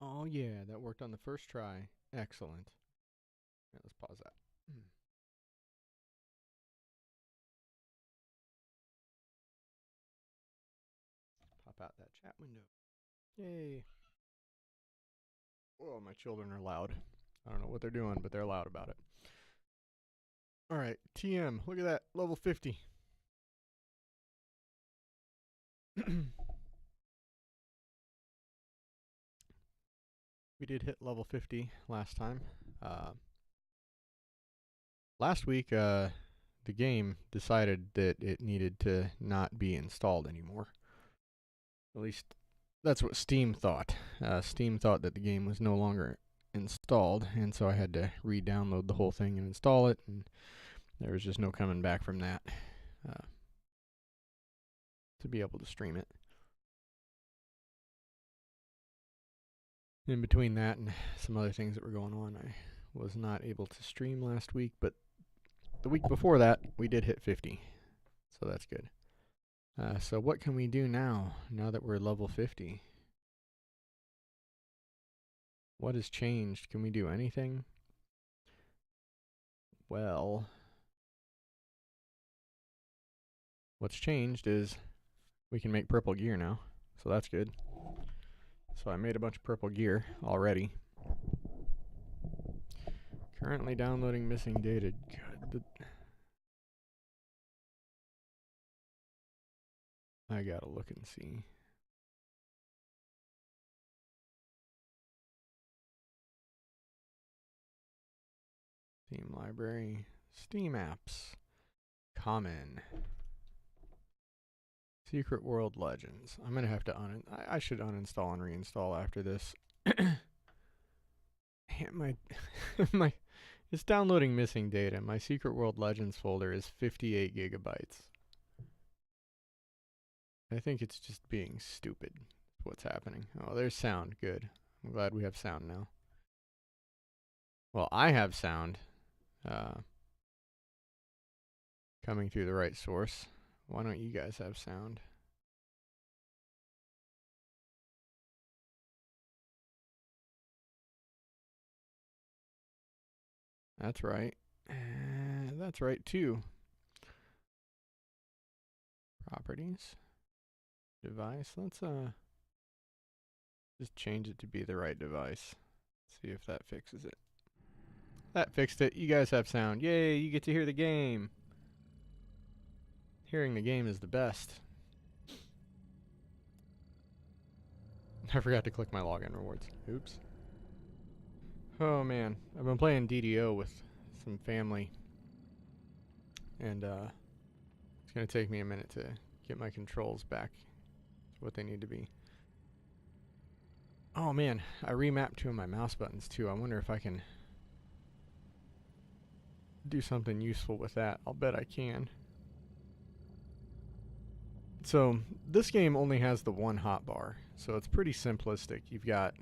Oh yeah, that worked on the first try. Excellent. Yeah, let's pause that. Pop out that chat window. Yay. Whoa, my children are loud. I don't know what they're doing, but they're loud about it. All right, TM, look at that, level 50. We did hit level 50 last time. Last week, the game decided that it needed to not be installed anymore. At least that's what Steam thought. Steam thought that the game was no longer installed, and so I had to re-download the whole thing and install it, and there was just no coming back from that to be able to stream it. In between that and some other things that were going on, I was not able to stream last week, but the week before that, we did hit 50, so that's good. So what can we do now that we're level 50? What has changed? Can we do anything? Well, what's changed is we can make purple gear now, so that's good. So I made a bunch of purple gear already. Currently downloading missing data. God, I gotta look and see. Steam library, Steam apps, common, Secret World Legends. I'm gonna have to I should uninstall and reinstall after this. my it's downloading missing data. My Secret World Legends folder is 58 gigabytes. I think it's just being stupid. What's happening? Oh, there's sound. Good. I'm glad we have sound now. Well, I have sound coming through the right source. Why don't you guys have sound? That's right. That's right too. Properties. Device. Let's just change it to be the right device. See if that fixes it. That fixed it. You guys have sound. Yay, you get to hear the game. Hearing the game is the best. I forgot to click my login rewards. Oops. Oh man, I've been playing DDO with some family, and it's gonna take me a minute to get my controls back to what they need to be. Oh man, I remapped two of my mouse buttons too. I wonder if I can do something useful with that. I'll bet I can. So this game only has the one hotbar, so it's pretty simplistic. You've got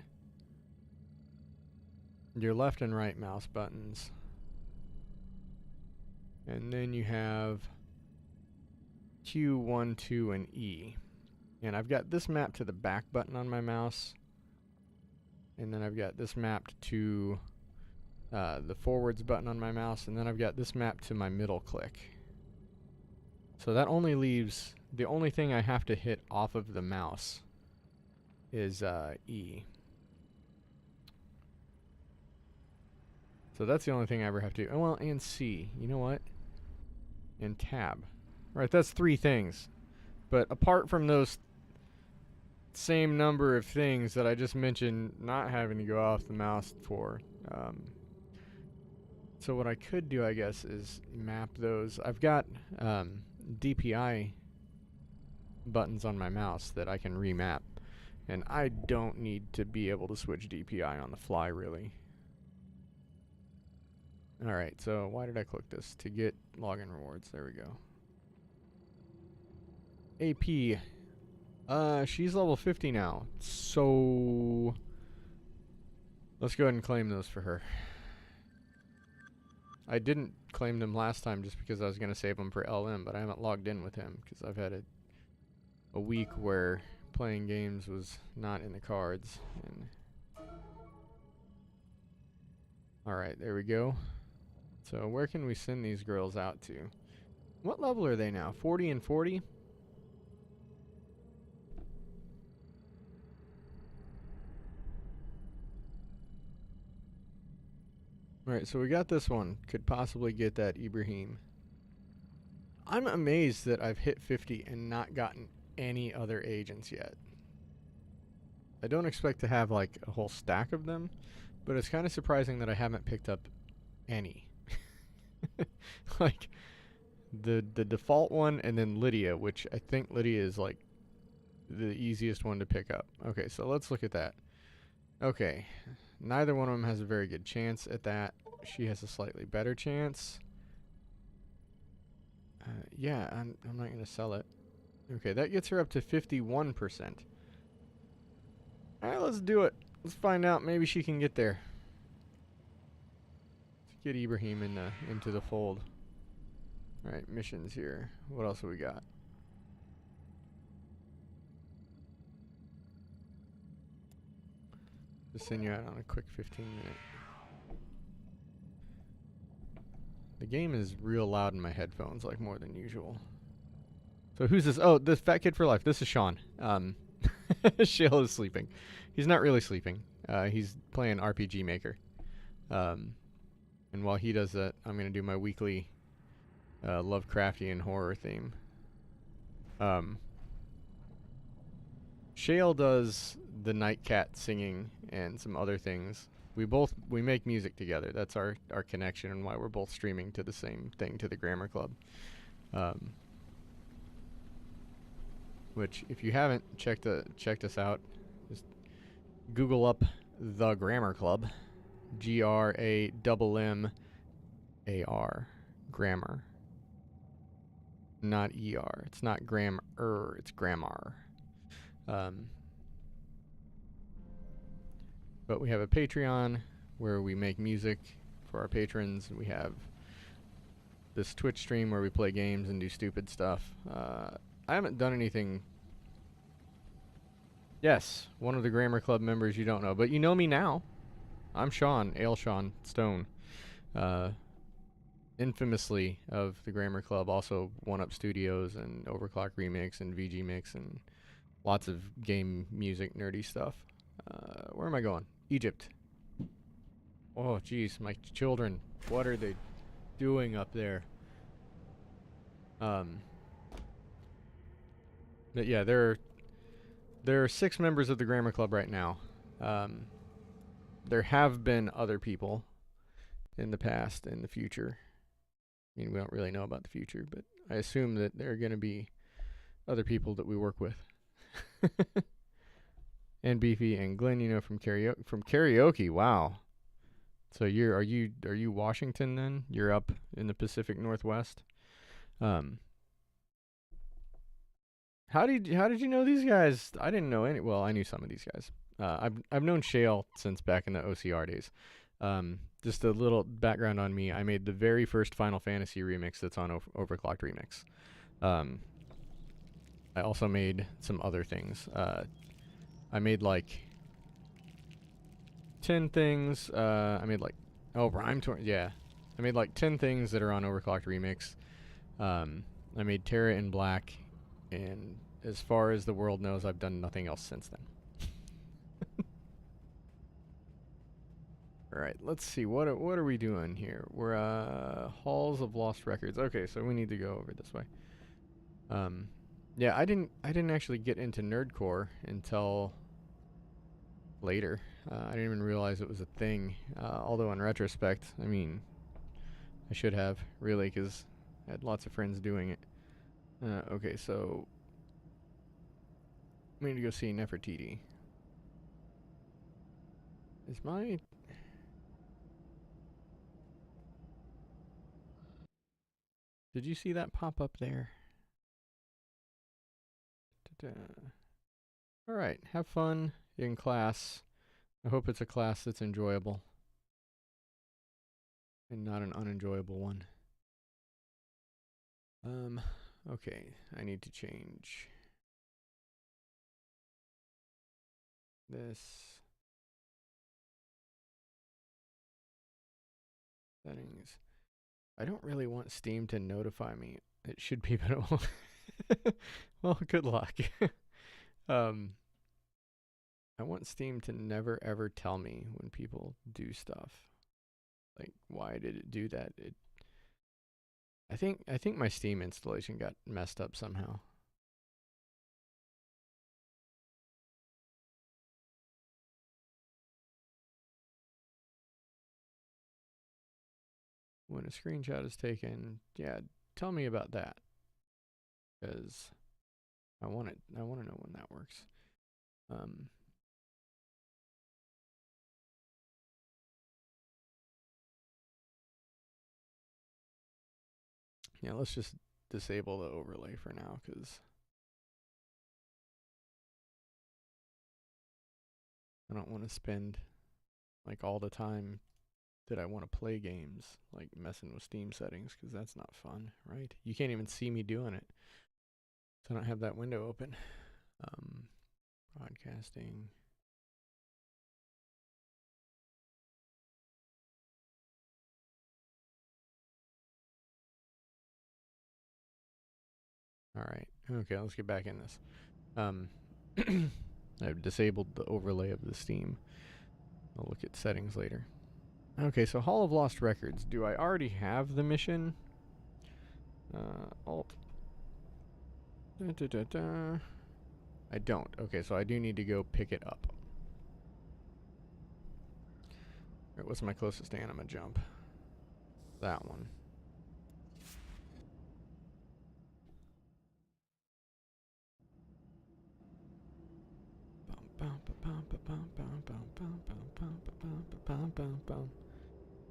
your left and right mouse buttons, and then you have Q, 1, 2, and E. And I've got this mapped to the back button on my mouse, and then I've got this mapped to the forwards button on my mouse, and then I've got this mapped to my middle click. So that only leaves, the only thing I have to hit off of the mouse is E. So that's the only thing I ever have to do. Oh, well, and C. You know what? And tab. Right, that's three things. But apart from those same number of things that I just mentioned not having to go off the mouse for, so what I could do, I guess, is map those. I've got DPI buttons on my mouse that I can remap. And I don't need to be able to switch DPI on the fly, really. Alright, so why did I click this? To get login rewards. There we go. AP. She's level 50 now. So let's go ahead and claim those for her. I didn't claim them last time just because I was going to save them for LM, but I haven't logged in with him because I've had a week where playing games was not in the cards. And alright, there we go. So where can we send these girls out to? What level are they now? 40 and 40? Alright, so we got this one. Could possibly get that Ibrahim. I'm amazed that I've hit 50 and not gotten any other agents yet. I don't expect to have like a whole stack of them, but it's kind of surprising that I haven't picked up any. Like the default one and then Lydia, which I think Lydia is like the easiest one to pick up. Okay, so let's look at that. Okay, neither one of them has a very good chance at that. She has a slightly better chance. Yeah, I'm not going to sell it. Okay, that gets her up to 51%. Alright, let's do it. Let's find out. Maybe she can get there. Let's get Ibrahim into the fold. Alright, missions here. What else have we got? Just send you out on a quick 15-minute. The game is real loud in my headphones, like more than usual. So who's this? Oh, this Fat Kid for Life. This is Sean. Shale is sleeping. He's not really sleeping. He's playing RPG Maker. And while he does that, I'm going to do my weekly Lovecraftian horror theme. Shale does the Night Cat singing and some other things. We make music together. That's our connection and why we're both streaming to the same thing, to the Grammar Club. Which, if you haven't checked us out, just Google up the Grammar Club, GRAMMAR, Grammar, not ER. It's not grammar, it's grammar. But we have a Patreon where we make music for our patrons. We have this Twitch stream where we play games and do stupid stuff. I haven't done anything. Yes, one of the Grammar Club members you don't know, but you know me now. I'm Sean, Sean Stone. Infamously of the Grammar Club, also One Up Studios and Overclock Remix and VG Mix and lots of game music nerdy stuff. Where am I going? Egypt. Oh, jeez, my children. What are they doing up there? But yeah, there are 6 members of the Grammar Club right now. There have been other people in the past, in the future. I mean, we don't really know about the future, but I assume that there are going to be other people that we work with. And Beefy and Glenn, you know, from karaoke. Wow. So are you Washington then? You're up in the Pacific Northwest. How did you know these guys? I didn't know any. Well, I knew some of these guys. I've known Shale since back in the OCR days. Just a little background on me. I made the very first Final Fantasy remix that's on Overclocked Remix. I also made some other things. I made like 10 things. I made like Rhyme Torn. Yeah, I made like 10 things that are on Overclocked Remix. I made Terra in Black, and as far as the world knows, I've done nothing else since then. All right, let's see. What are we doing here? We're Halls of Lost Records. Okay, so we need to go over this way. Yeah, I didn't actually get into Nerdcore until later. I didn't even realize it was a thing. Although in retrospect, I mean, I should have really, because I had lots of friends doing it. Okay, so we need to go see Nefertiti. Is my... Did you see that pop up there? Alright, have fun in class. I hope it's a class that's enjoyable. And not an unenjoyable one. Okay, I need to change this. Settings. I don't really want Steam to notify me. It should be, but it won't. Well, good luck. um, I want Steam to never ever tell me when people do stuff. Like, why did it do that? I think my Steam installation got messed up somehow. When a screenshot is taken, yeah, tell me about that, because I want to know when that works. Yeah, let's just disable the overlay for now, because I don't want to spend like all the time that I want to play games like messing with Steam settings, because that's not fun, right? You can't even see me doing it, so I don't have that window open. Broadcasting. All right. Okay, let's get back in this. I've disabled the overlay of the Steam. I'll look at settings later. Okay, so Hall of Lost Records. Do I already have the mission? Alt. I don't. Okay, so I do need to go pick it up. Alright, what's my closest anima jump? That one.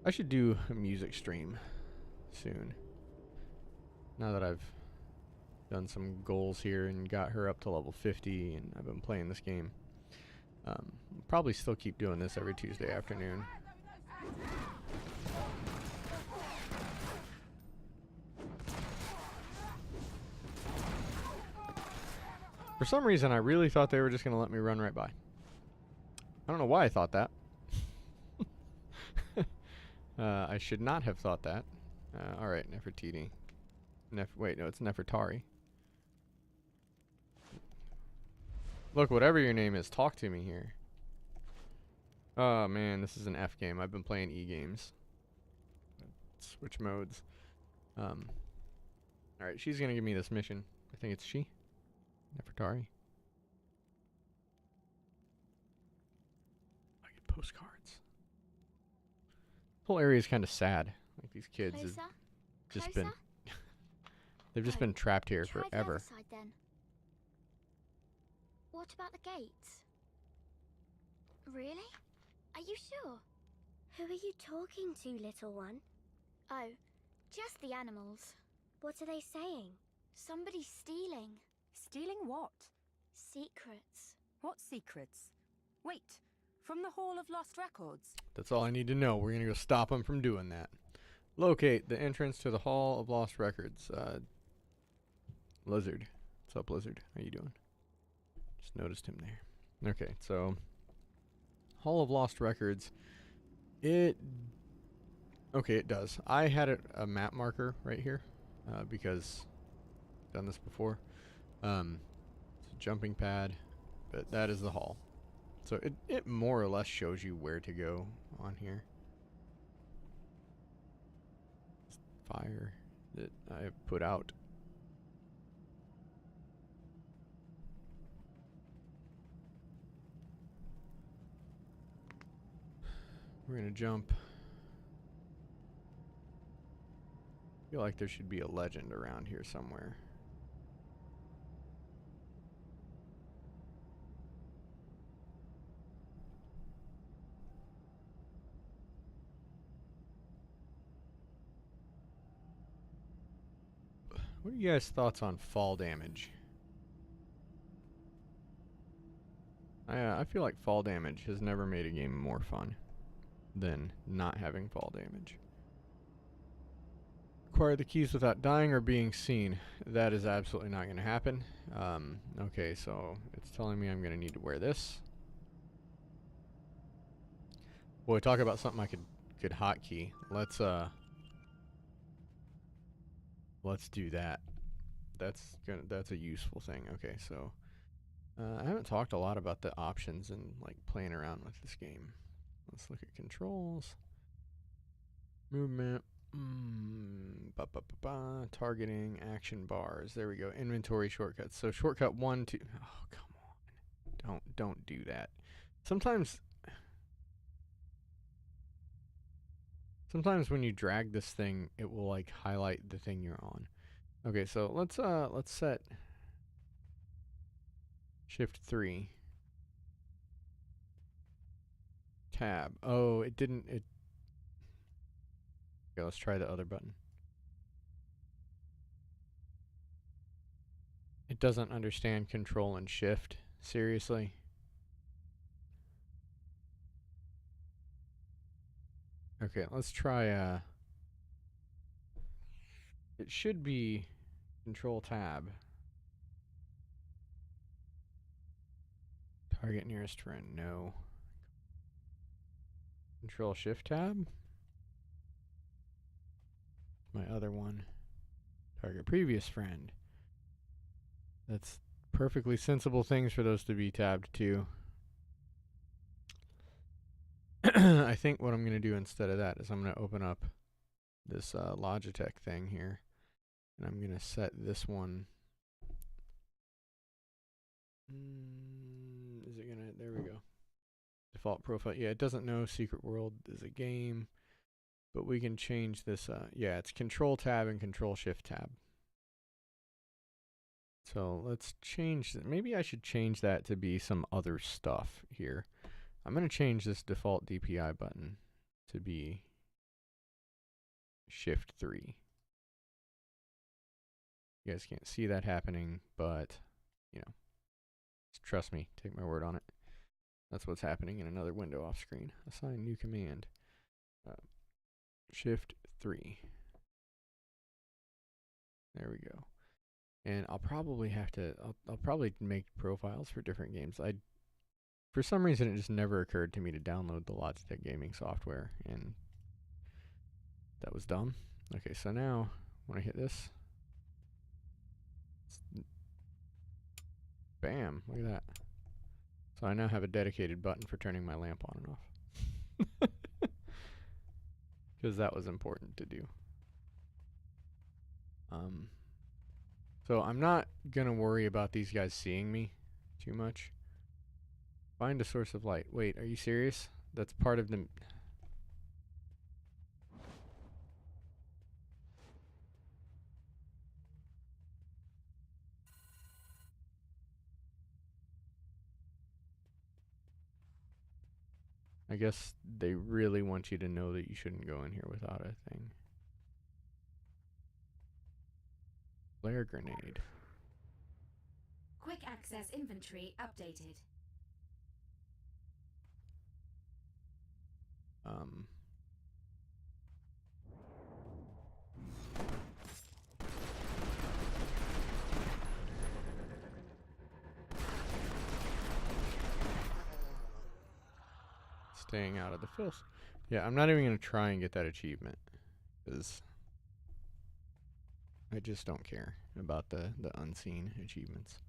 I should do a music stream soon. Now that I've done some goals here and got her up to level 50 and I've been playing this game. Probably still keep doing this every Tuesday afternoon. For some reason, I really thought they were just going to let me run right by. I don't know why I thought that. I should not have thought that. Alright, Nefertiti. Wait, no, it's Nefertari. Look, whatever your name is, talk to me here. Oh man, this is an F game. I've been playing E games. Switch modes. Alright, she's gonna give me this mission. I think it's she. Nefertari. I get postcards. This whole area is kind of sad. Like these kids have just been they've just been trapped here forever. Side, then. What about the gates? Really? Are you sure? Who are you talking to, little one? Oh, just the animals. What are they saying? Somebody's stealing. Stealing what? Secrets. What secrets? Wait, from the Hall of Lost Records? That's all I need to know. We're gonna go stop them from doing that. Locate the entrance to the Hall of Lost Records. Lizard. What's up, Lizard? How you doing? Just noticed him there. Okay, so Hall of Lost Records. Okay, it does. I had a map marker right here because I've done this before. It's a jumping pad, but that is the hall. So it more or less shows you where to go on here. Fire that I have put out. We're gonna jump. I feel like there should be a legend around here somewhere. What are you guys' thoughts on fall damage? I feel like fall damage has never made a game more fun than not having fall damage. Acquire the keys without dying or being seen. That is absolutely not going to happen. Okay, so it's telling me I'm going to need to wear this. Boy, talk about something I could hotkey. Let's do that. That's a useful thing. Okay, so I haven't talked a lot about the options and like playing around with this game. Let's look at controls. Movement. Targeting, action bars. There we go. Inventory shortcuts. So shortcut 1, 2. Oh, come on. Don't do that. Sometimes when you drag this thing, it will like highlight the thing you're on. Okay, so let's set Shift 3. Tab. Oh, it didn't. Okay, let's try the other button. It doesn't understand Control and Shift. Seriously? Okay, let's try, it should be Control Tab. Target nearest friend, no. Control Shift Tab. My other one. Target previous friend. That's perfectly sensible things for those to be tabbed to. I think what I'm going to do instead of that is I'm going to open up this Logitech thing here. And I'm going to set this one. Is it going to? There we go. Default profile. Yeah, it doesn't know Secret World is a game. But we can change this. Yeah, it's Control Tab and Control Shift Tab. So let's change that. Maybe I should change that to be some other stuff here. I'm going to change this default DPI button to be Shift 3. You guys can't see that happening, but, you know, just trust me. Take my word on it. That's what's happening in another window off screen. Assign new command. Shift 3. There we go. And I'll probably have to, I'll probably make profiles for different games. For some reason, it just never occurred to me to download the Logitech gaming software, and that was dumb. Okay, so now, when I hit this, bam, look at that. So I now have a dedicated button for turning my lamp on and off. Because that was important to do. So I'm not going to worry about these guys seeing me too much. Find a source of light. Wait, are you serious? That's part of the... I guess they really want you to know that you shouldn't go in here without a thing. Flare grenade. Quick access inventory updated. Staying out of the filth. Yeah, I'm not even going to try and get that achievement, because I just don't care about the unseen achievements.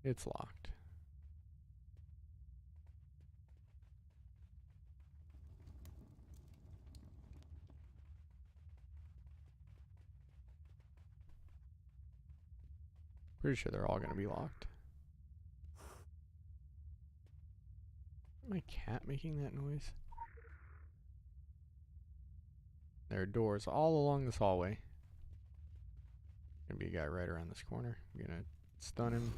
It's locked. Pretty sure they're all going to be locked. My cat making that noise? There are doors all along this hallway. Gonna be a guy right around this corner. I'm gonna stun him.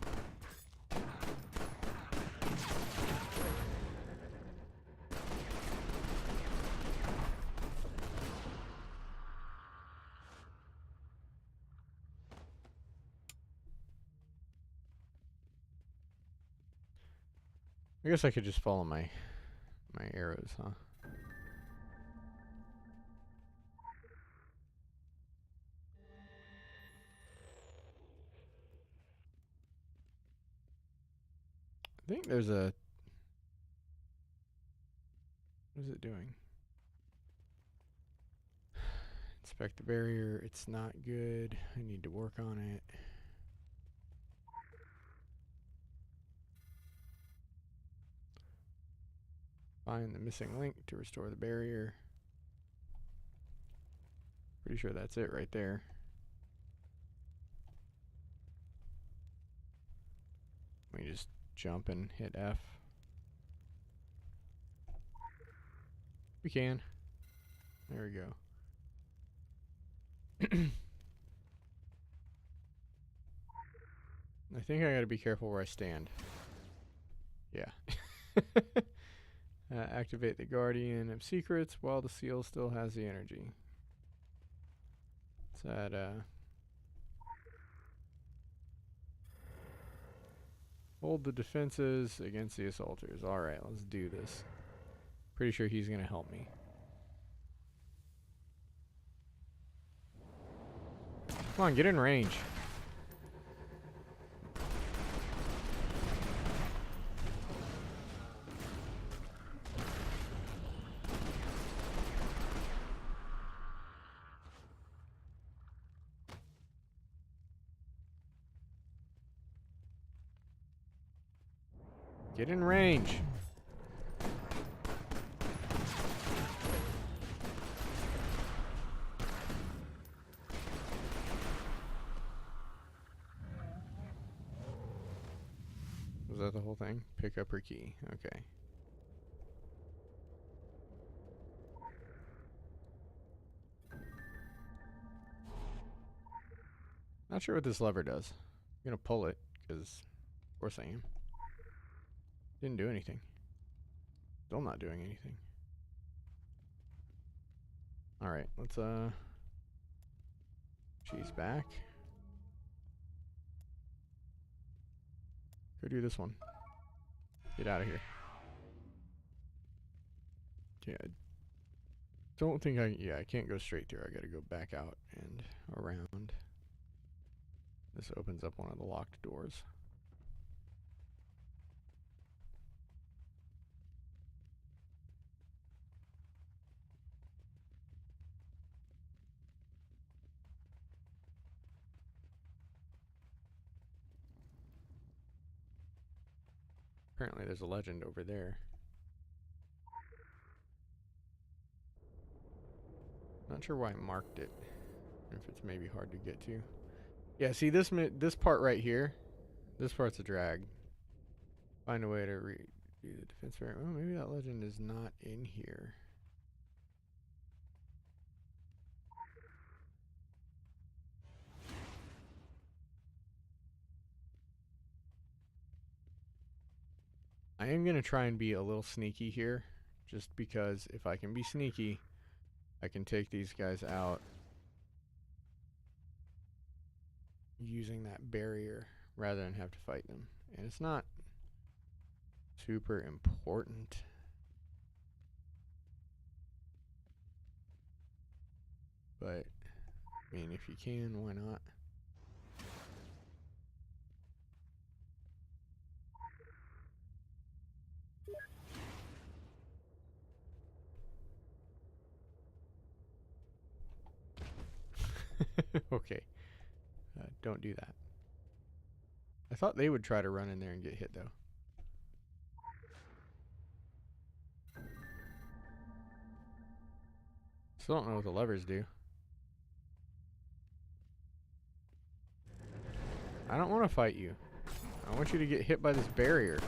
I guess I could just follow my arrows, huh? I think there's a... What is it doing? Inspect the barrier. It's not good. I need to work on it. Find the missing link to restore the barrier. Pretty sure that's it right there. We just jump and hit F. We can. There we go. I think I gotta be careful where I stand. Yeah. Activate the Guardian of Secrets while the seal still has the energy. It's that, hold the defenses against the assaulters. Alright, let's do this. Pretty sure he's gonna help me. Come on, get in range. Get in range. Was that the whole thing? Pick up her key. Okay. Not sure what this lever does. I'm gonna pull it, because of course I am. Didn't do anything. Still not doing anything. Alright, let's she's back. Go do this one. Get out of here. Yeah. Don't think I can't go straight through. I gotta go back out and around. This opens up one of the locked doors. Apparently there's a legend over there. Not sure why I marked it. If it's maybe hard to get to. Yeah, see this part right here. This part's a drag. Find a way to redo the defense barrier. Oh, maybe that legend is not in here. I am going to try and be a little sneaky here, just because if I can be sneaky, I can take these guys out using that barrier rather than have to fight them. And it's not super important. But, I mean, if you can, why not? Okay. Don't do that. I thought they would try to run in there and get hit, though. Still don't know what the levers do. I don't want to fight you. I want you to get hit by this barrier.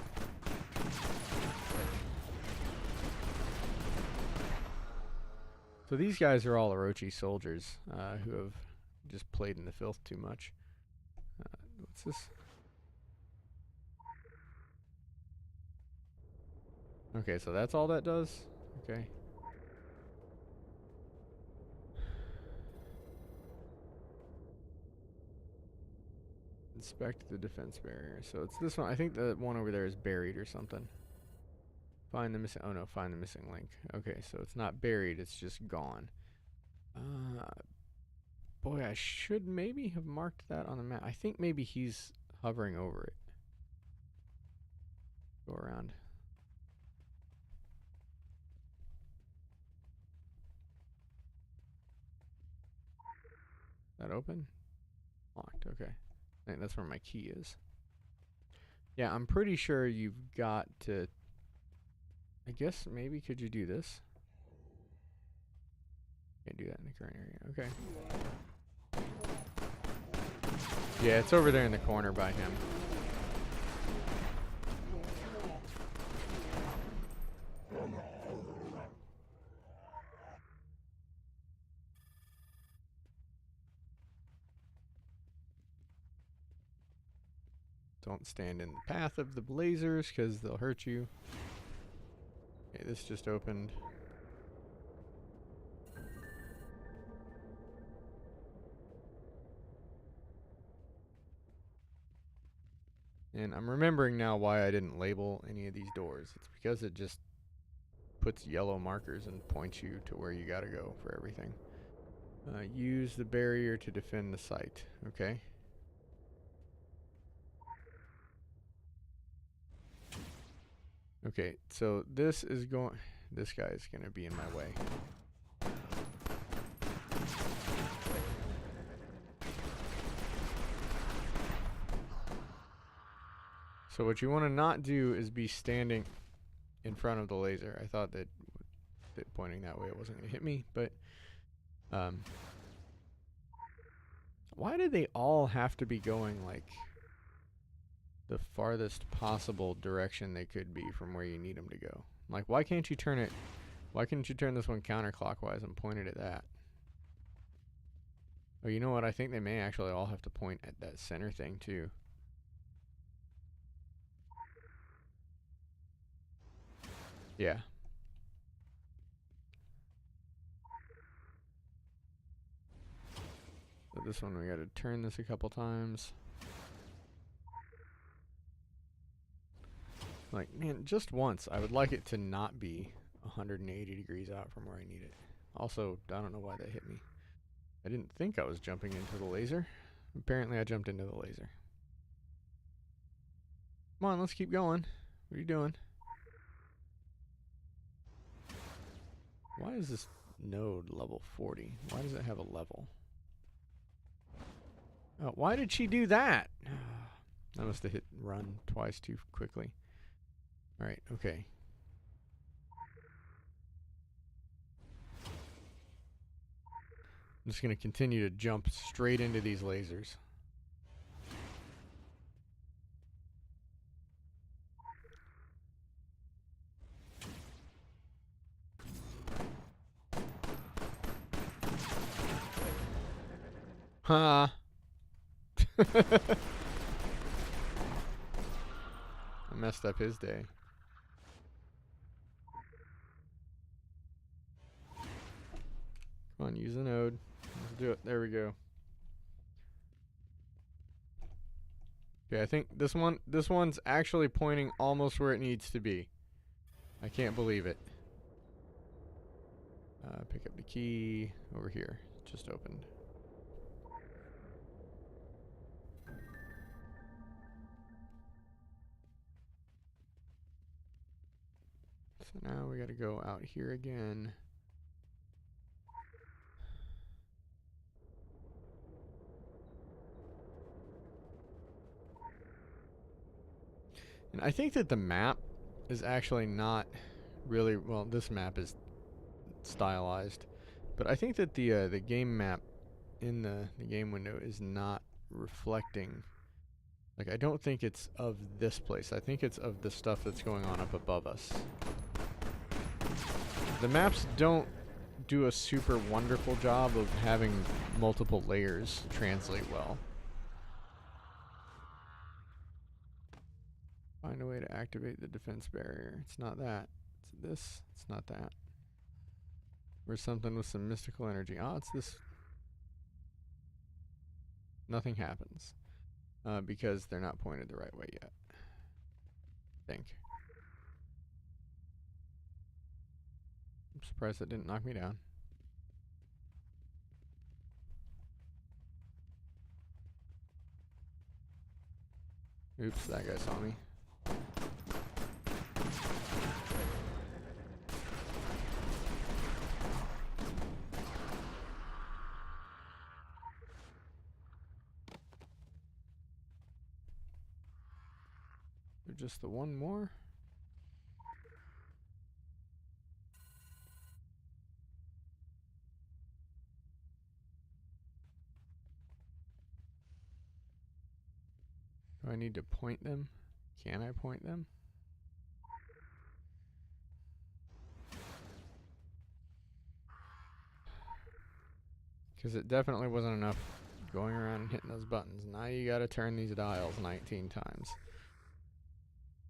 So these guys are all Orochi soldiers who have just played in the filth too much. What's this? Okay, so that's all that does? Okay. Inspect the defense barrier. So it's this one. I think the one over there is buried or something. Find the missing... Oh no, find the missing link. Okay, so it's not buried, it's just gone. Boy, I should maybe have marked that on the map. I think maybe he's hovering over it. Go around. That open? Locked, okay. I think that's where my key is. Yeah, I'm pretty sure you've got to... I guess maybe could you do this? Can't do that in the current area. Okay. Yeah, it's over there in the corner by him. Don't stand in the path of the blazers because they'll hurt you. Okay, this just opened. And I'm remembering now why I didn't label any of these doors. It's because it just puts yellow markers and points you to where you gotta go for everything. Use the barrier to defend the site. Okay. Okay, so this is going... This guy is gonna be in my way. So what you want to not do is be standing in front of the laser. I thought that pointing that way it wasn't going to hit me, but why do they all have to be going like the farthest possible direction they could be from where you need them to go? Like, why can't you turn it? Why couldn't you turn this one counterclockwise and point it at that? Oh, you know what? I think they may actually all have to point at that center thing too. Yeah. So this one we gotta turn this a couple times. Like, man, just once. I would like it to not be 180 degrees out from where I need it. Also, I don't know why that hit me. I didn't think I was jumping into the laser. Apparently I jumped into the laser. Come on, let's keep going. What are you doing? Why is this node level 40? Why does it have a level? Oh, why did she do that? I must have hit run twice too quickly. Alright, okay. I'm just going to continue to jump straight into these lasers. Huh. I messed up his day. Come on, use the node. Let's do it. There we go. Okay, I think this one's actually pointing almost where it needs to be. I can't believe it. Pick up the key over here. It just opened. So now we gotta go out here again. And I think that the map is actually not really, well, this map is stylized, but I think that the game map in the game window is not reflecting. Like, I don't think it's of this place. I think it's of the stuff that's going on up above us. The maps don't do a super wonderful job of having multiple layers translate well. Find a way to activate the defense barrier. It's not that. It's this. It's not that. Or something with some mystical energy. Oh, it's this. Nothing happens. Because they're not pointed the right way yet. I think. I'm surprised that didn't knock me down. Oops, that guy saw me. just the one more? Do I need to point them? Can I point them? Because it definitely wasn't enough going around and hitting those buttons. Now you gotta turn these dials 19 times.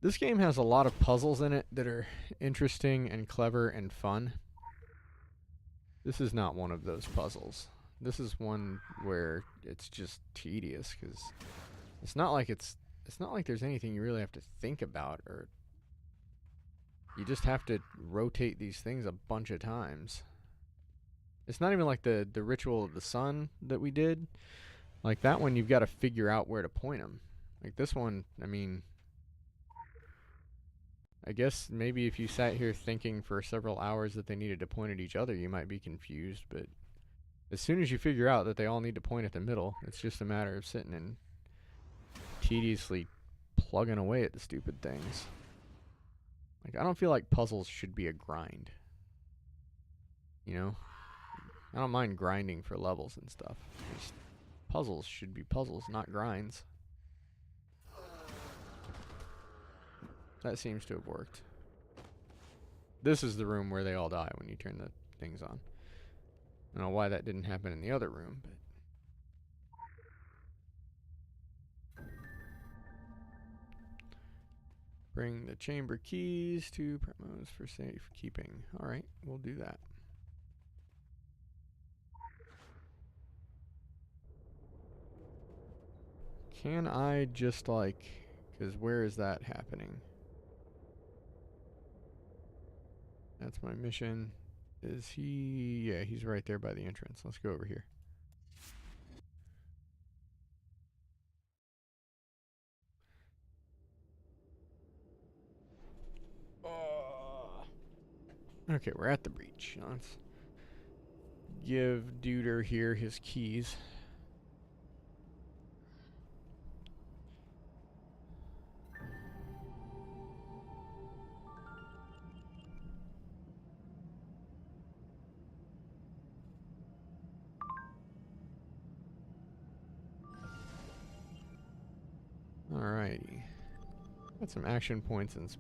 This game has a lot of puzzles in it that are interesting and clever and fun. This is not one of those puzzles. This is one where it's just tedious because it's not like there's anything you really have to think about, or you just have to rotate these things a bunch of times. It's not even like the ritual of the sun that we did. Like that one, you've got to figure out where to point them. Like this one, I mean, I guess maybe if you sat here thinking for several hours that they needed to point at each other, you might be confused. But as soon as you figure out that they all need to point at the middle, it's just a matter of sitting and tediously plugging away at the stupid things. Like, I don't feel like puzzles should be a grind. You know? I don't mind grinding for levels and stuff. Just puzzles should be puzzles, not grinds. That seems to have worked. This is the room where they all die when you turn the things on. I don't know why that didn't happen in the other room, but... Bring the chamber keys to Primos for safekeeping. Alright, we'll do that. Can I just like... Because where is that happening? That's my mission. Is he... Yeah, he's right there by the entrance. Let's go over here. Okay, we're at the breach. Let's give Duder here his keys. Alrighty. Got some action points and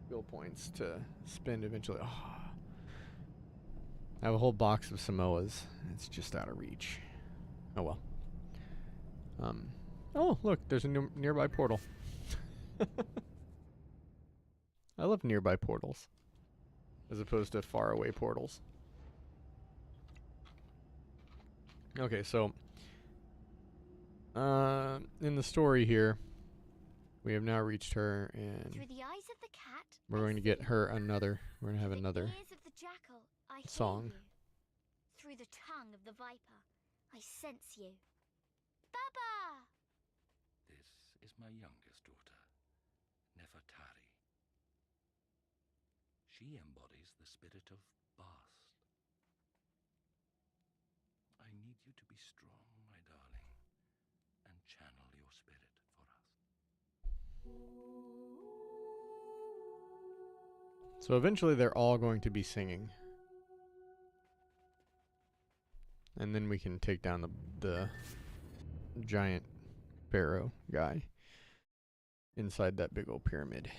skill points to spend eventually. Oh. I have a whole box of Samoas. It's just out of reach. Oh well. Oh, look, there's a nearby portal. I love nearby portals as opposed to faraway portals. Okay, so in the story here, we have now reached her, and Through the eyes of the cat, we're going to get her another. We're going to have through another the ears of the jackal, I hear song. you. Through the tongue of the viper, I sense you. Baba! This is my youngest daughter, Nefertari. She embodies the spirit of Bast. I need you to be strong, my darling, and channel your spirit for us. So eventually they're all going to be singing. And then we can take down the giant pharaoh guy inside that big old pyramid.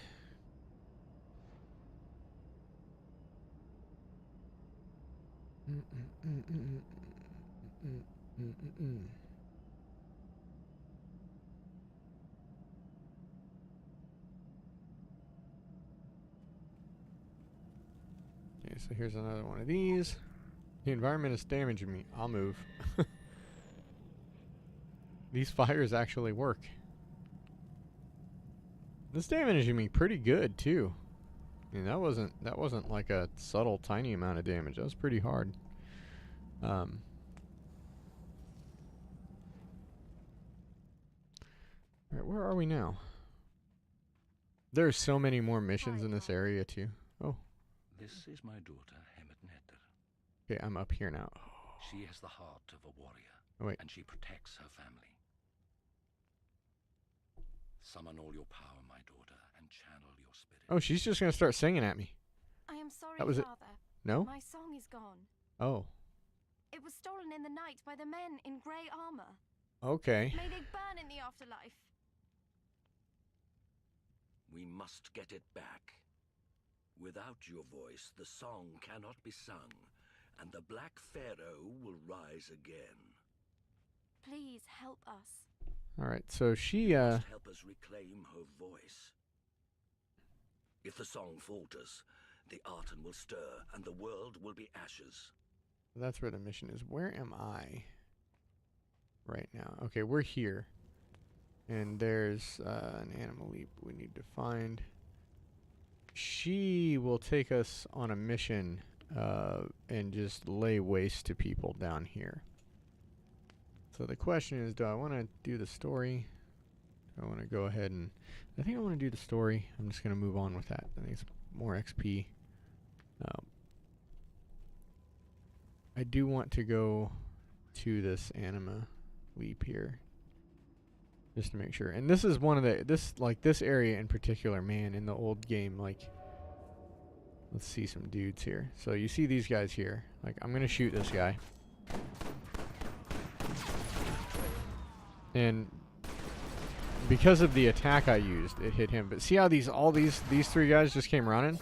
Okay, so here's another one of these. The environment is damaging me. I'll move. These fires actually work. This damaging me pretty good too. I mean, that wasn't like a subtle tiny amount of damage. That was pretty hard. Alright, where are we now? There's so many more missions in this area too. Oh. This is my daughter, Hemet-Neter. Okay, I'm up here now. She has the heart of a warrior, Oh, wait. and she protects her family. Summon all your power, my daughter, channel your spirit. Oh, she's just gonna start singing at me. I am sorry, That was it. Father. No? My song is gone. Oh, It was stolen in the night by the men in grey armor. okay. May they burn in the afterlife. We must get it back. Without your voice, the song cannot be sung, and the Black Pharaoh will rise again. Please help us. All right, so she, You must help us reclaim her voice. If the song falters, the Arton will stir, and the world will be ashes. that's where the mission is. Where am I right now? Okay, we're here. And there's an animal leap we need to find. She will take us on a mission and just lay waste to people down here. So the question is, do I want to do the story? Do I want to go ahead and... I think I want to do the story. I'm just going to move on with that. I think it's more XP. I do want to go to this anima leap here. Just to make sure. And this is one of the... This area in particular, man, in the old game, like... Let's see some dudes here. So you see these guys here. Like, I'm going to shoot this guy. And because of the attack I used, it hit him. But see how these three guys just came running?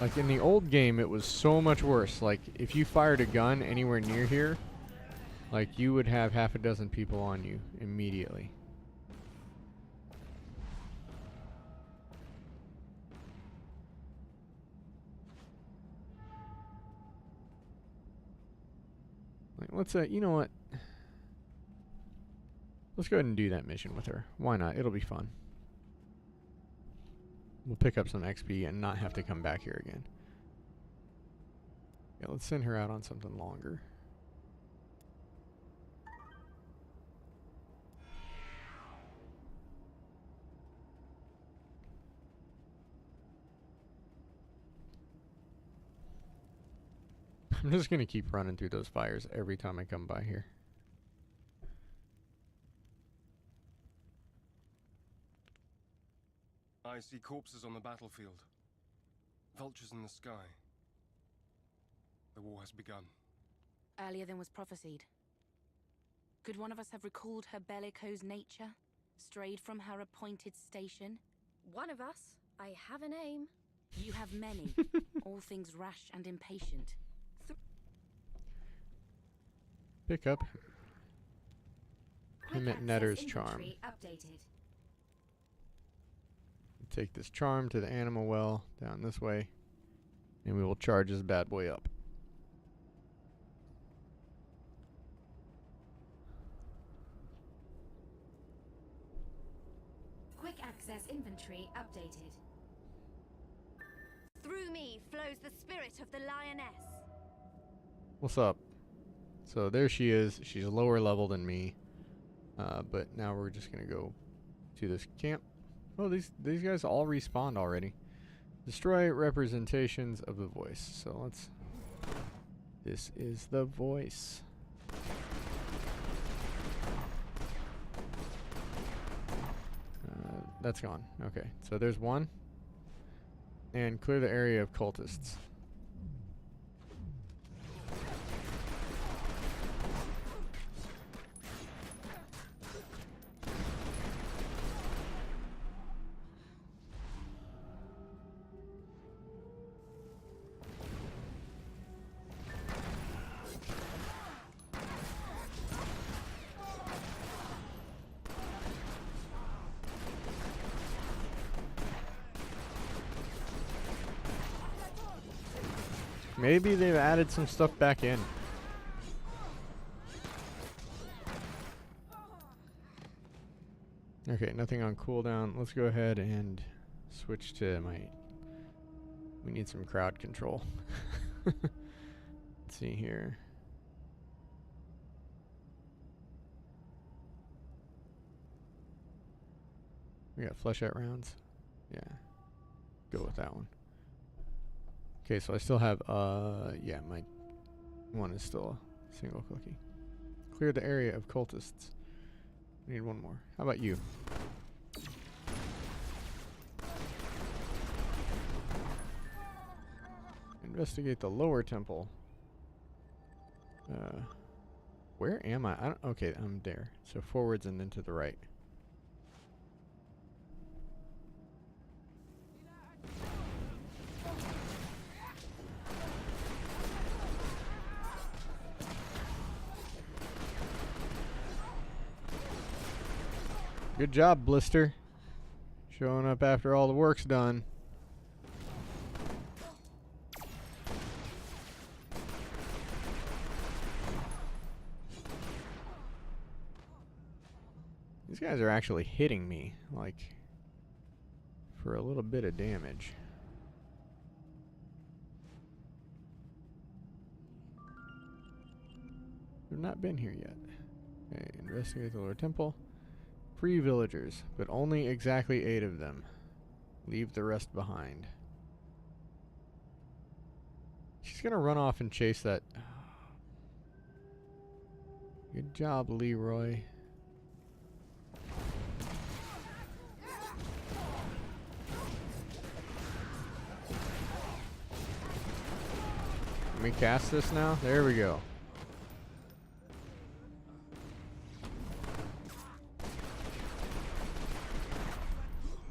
Like in the old game, it was so much worse. Like if you fired a gun anywhere near here, like you would have half a dozen people on you immediately. Like, let's you know what? Let's go ahead and do that mission with her. Why not? It'll be fun. We'll pick up some XP and not have to come back here again. Yeah, let's send her out on something longer. I'm just gonna keep running through those fires every time I come by here. I see corpses on the battlefield. Vultures in the sky. The war has begun. Earlier than was prophesied. Could one of us have recalled her bellicose nature? Strayed from her appointed station? One of us. I have a name. You have many. All things rash and impatient. Pick up him at Netter's charm. Inventory updated. Take this charm to the animal well down this way, and we will charge this bad boy up. Quick access inventory updated. Through me flows the spirit of the lioness. What's up? So there she is. She's lower level than me, but now we're just gonna go to this camp. Oh, these guys all respawned already. Destroy representations of the voice. So let's... This is the voice. That's gone. Okay, so there's one. And clear the area of cultists. Maybe they've added some stuff back in. Okay, nothing on cooldown. Let's go ahead and switch to my... We need some crowd control. Let's see here. We got fleshlight rounds. Yeah. Go with that one. Okay, so I still have, yeah, my one is still a single cookie. Clear the area of cultists. Need one more. How about you? Investigate the lower temple. Where am I? Okay, I'm there. So forwards and then to the right. Good job, Blister. Showing up after all the work's done. These guys are actually hitting me, like, for a little bit of damage. We've not been here yet. Okay, investigate the lower temple. Free villagers, but only exactly 8 of them. Leave the rest behind. She's gonna run off and chase that. Good job, Leroy. Can we cast this now? There we go.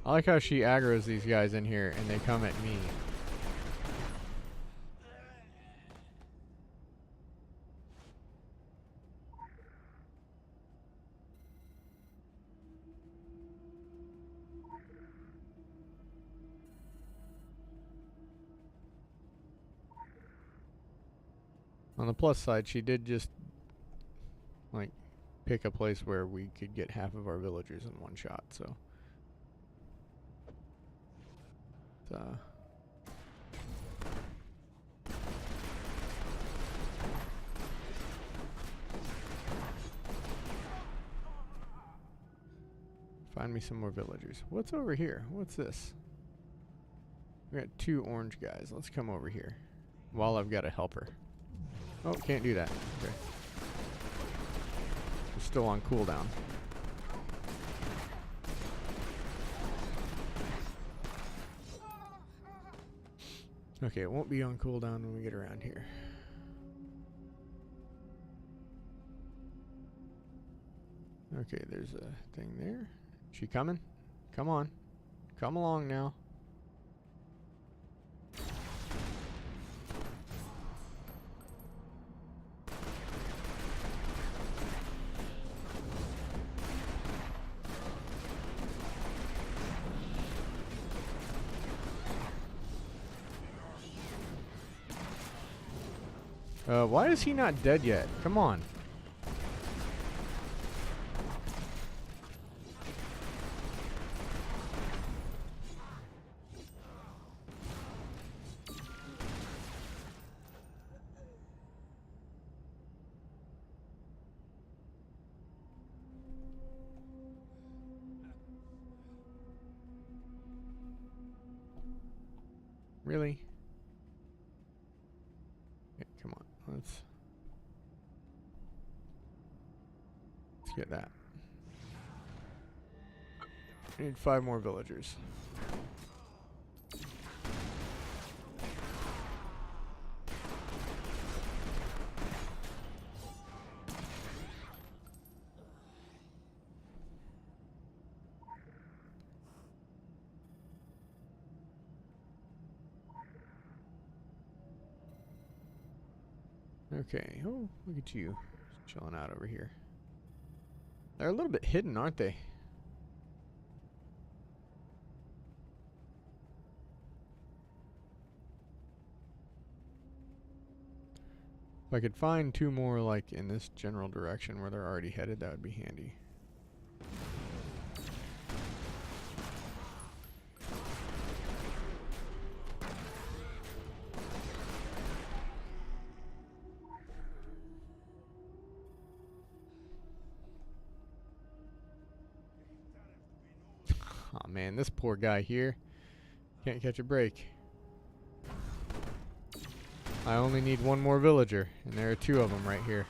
I like how she aggroes these guys in here and they come at me. On the plus side, she did just, like, pick a place where we could get half of our villagers in one shot, so. Find me some more villagers. What's over here? What's this? We got 2 orange guys. Let's come over here while I've got a helper. Oh, can't do that. Okay. We're still on cooldown. Okay, it won't be on cooldown when we get around here. Okay, there's a thing there. She coming? Come on. Come along now. Why is he not dead yet? Come on. Really? Okay, come on. Let's get that. I need 5 more villagers. Okay. Oh, look at you. Just chilling out over here. They're a little bit hidden, aren't they? If I could find 2 more, like, in this general direction where they're already headed, that would be handy. Oh man, this poor guy here can't catch a break. I only need 1 more villager, and there are 2 of them right here.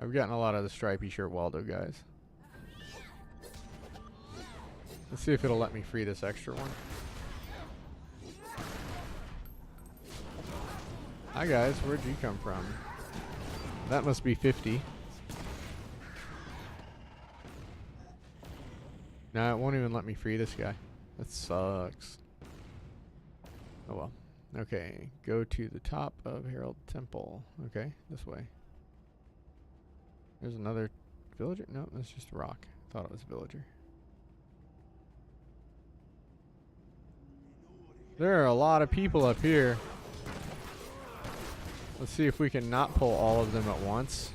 I've gotten a lot of the stripy shirt Waldo guys. Let's see if it'll let me free this extra one. Hi guys, where'd you come from? That must be 50. Nah, it won't even let me free this guy. That sucks. Oh well. Okay, go to the top of Herald Temple. Okay, this way. There's another villager? No, that's just a rock. Thought it was a villager. There are a lot of people up here. Let's see if we can not pull all of them at once.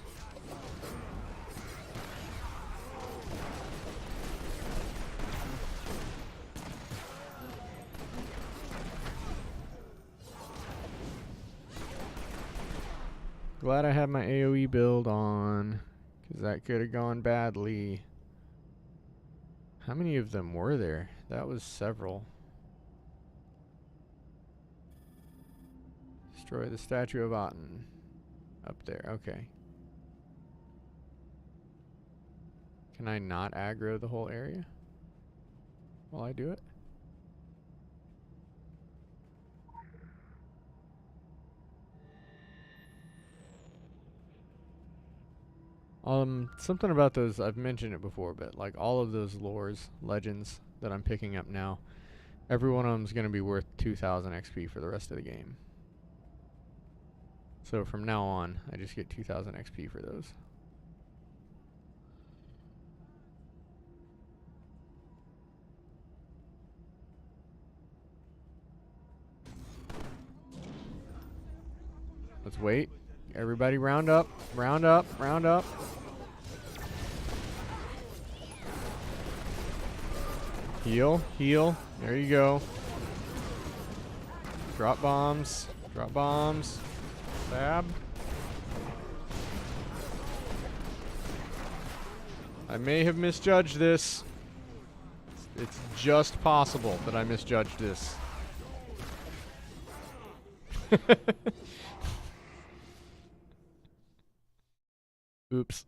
Glad I had my AoE build on, because that could have gone badly. How many of them were there? That was several. Destroy the statue of Aten. Up there, okay. Can I not aggro the whole area while I do it? Something about those, I've mentioned it before, but like all of those lores, legends that I'm picking up now, every one of them is going to be worth 2,000 XP for the rest of the game. So from now on, I just get 2,000 XP for those. Let's wait. Everybody round up, round up, round up. Heal, heal. There you go. Drop bombs, drop bombs. Stab. I may have misjudged this. It's just possible that I misjudged this. Oops.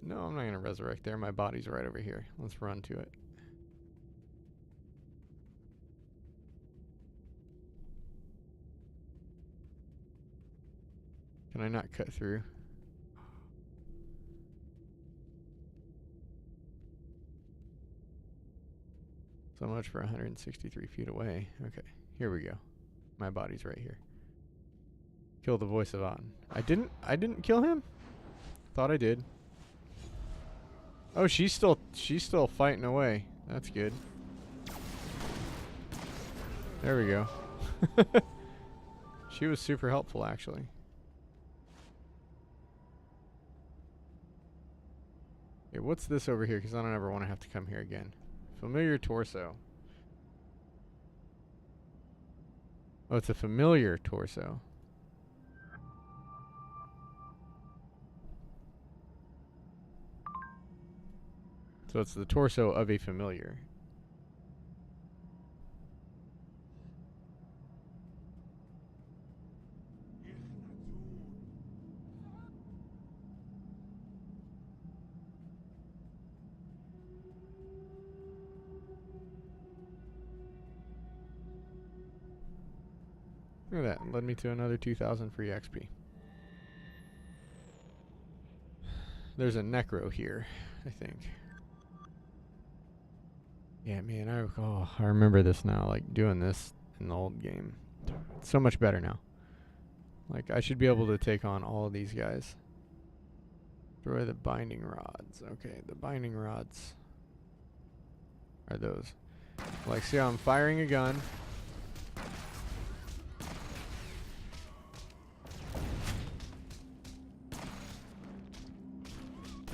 No, I'm not going to resurrect there. My body's right over here. Let's run to it. Can I not cut through? So much for 163 feet away. Okay, here we go. My body's right here. Kill the voice of Aten. I didn't kill him? Thought I did. Oh, she's still fighting away. That's good. There we go. She was super helpful actually. Okay, what's this over here? Because I don't ever want to have to come here again. Familiar torso. Oh, it's a familiar torso. So it's the torso of a familiar. Look at that. Led me to another 2,000 free XP. There's a necro here, I think. Yeah, man, I remember this now, like doing this in the old game. It's so much better now. Like, I should be able to take on all of these guys. Destroy the binding rods. Okay, the binding rods are those. Like, see how I'm firing a gun.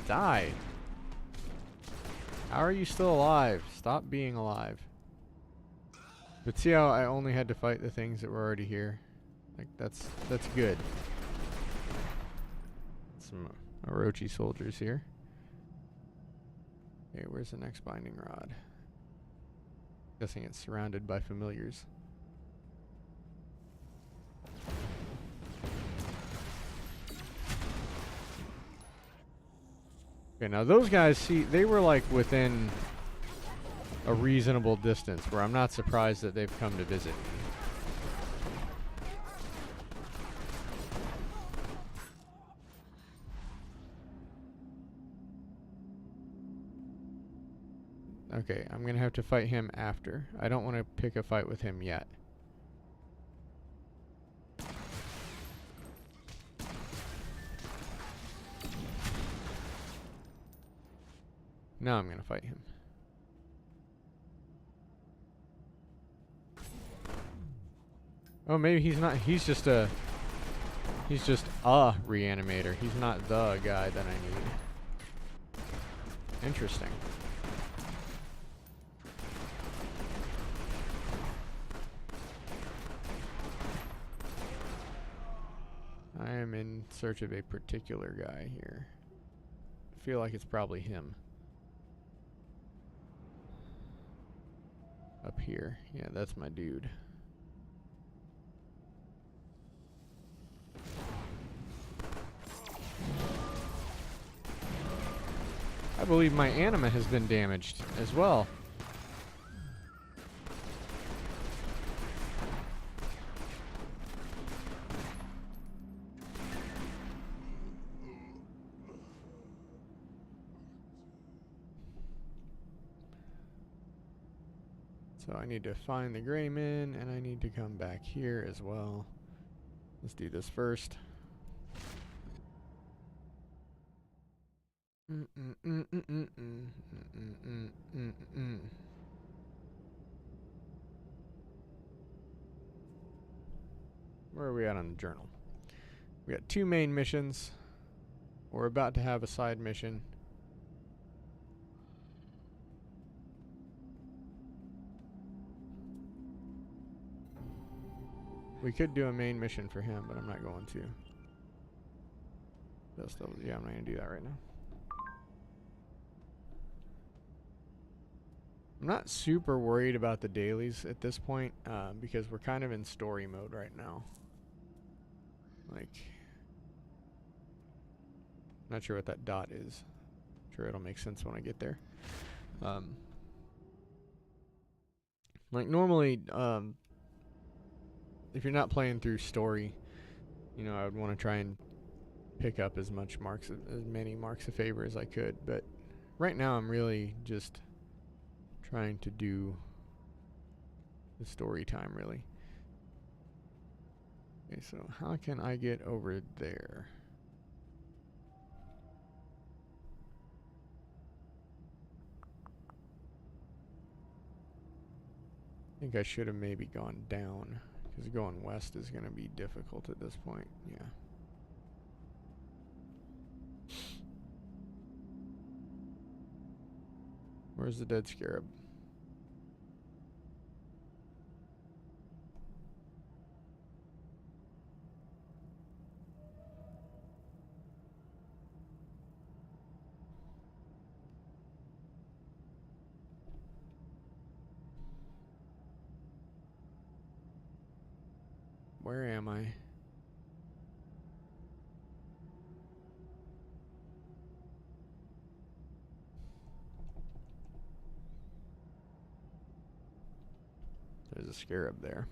Die. How are you still alive? Stop being alive. But see how I only had to fight the things that were already here? Like, that's good. Some Orochi soldiers here. Okay, where's the next binding rod? Guessing it's surrounded by familiars. Okay, now those guys, see, they were like within a reasonable distance where I'm not surprised that they've come to visit me. Okay, I'm gonna have to fight him after. I don't want to pick a fight with him yet. Now I'm gonna fight him. Oh, maybe he's not. He's just a reanimator. He's not the guy that I need. Interesting. I am in search of a particular guy here. I feel like it's probably him. Up here. Yeah, that's my dude. I believe my anima has been damaged as well. So I need to find the Greyman, and I need to come back here as well. Let's do this first. Where are we at on the journal? We got 2 main missions. We're about to have a side mission. We could do a main mission for him, but I'm not going to. Yeah, I'm not going to do that right now. I'm not super worried about the dailies at this point, because we're kind of in story mode right now. Like, not sure what that dot is. Sure, it'll make sense when I get there. Like normally, if you're not playing through story, you know, I would want to try and pick up as many marks of favor as I could. But right now, I'm really just trying to do the story time, really. Okay, so how can I get over there? I think I should have maybe gone down, because going west is going to be difficult at this point. Yeah. Where's the dead scarab? Where am I? There's a scarab there.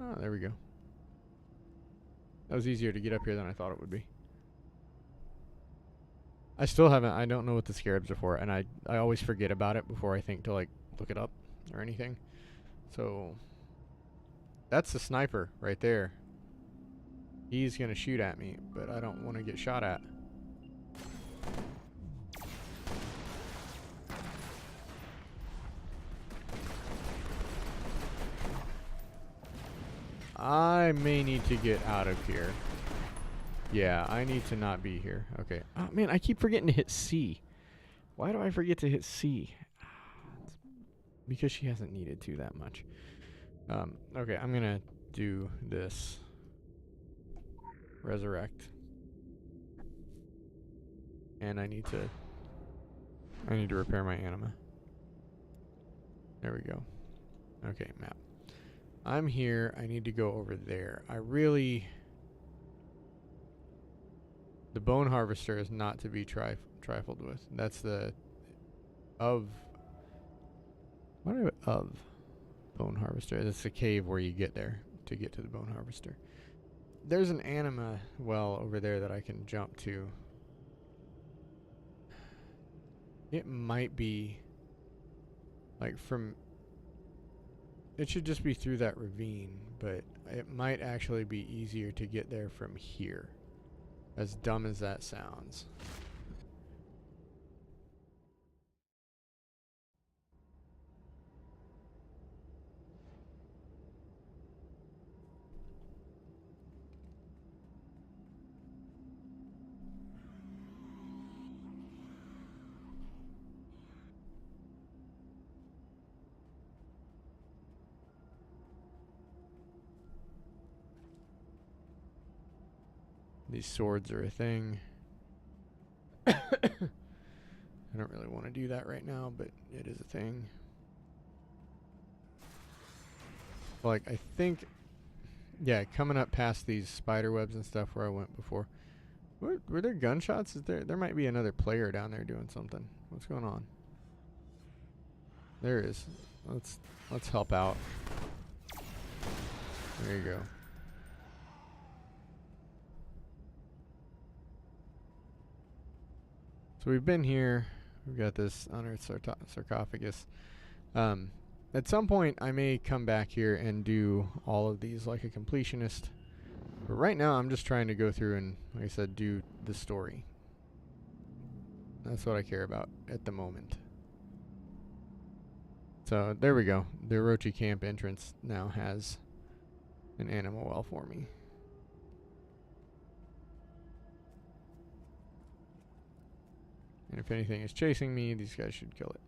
Oh, there we go. That was easier to get up here than I thought it would be. I still haven't, I don't know what the scarabs are for, and I always forget about it before I think to, like, look it up or anything. So, that's the sniper right there. He's gonna shoot at me, but I don't want to get shot at. I may need to get out of here. Yeah, I need to not be here. Okay. Oh, man, I keep forgetting to hit C. Why do I forget to hit C? Because she hasn't needed to that much. Okay, I'm gonna do this. Resurrect. And I need to repair my anima. There we go. Okay, map. I'm here. I need to go over there. I really... The bone harvester is not to be trifled with. That's the... Of... What are of? Bone harvester. That's the cave where you get there to get to the bone harvester. There's an anima well over there that I can jump to. It might be like from... It should just be through that ravine, but it might actually be easier to get there from here. As dumb as that sounds. These swords are a thing. I don't really want to do that right now, but it is a thing. Like, I think... Yeah, coming up past these spider webs and stuff where I went before. Were there gunshots? There might be another player down there doing something. What's going on? There is. Let's help out. There you go. So we've been here. We've got this unearthed sarcophagus. At some point, I may come back here and do all of these like a completionist. But right now, I'm just trying to go through and, like I said, do the story. That's what I care about at the moment. So there we go. The Orochi camp entrance now has an animal well for me. And if anything is chasing me, these guys should kill it.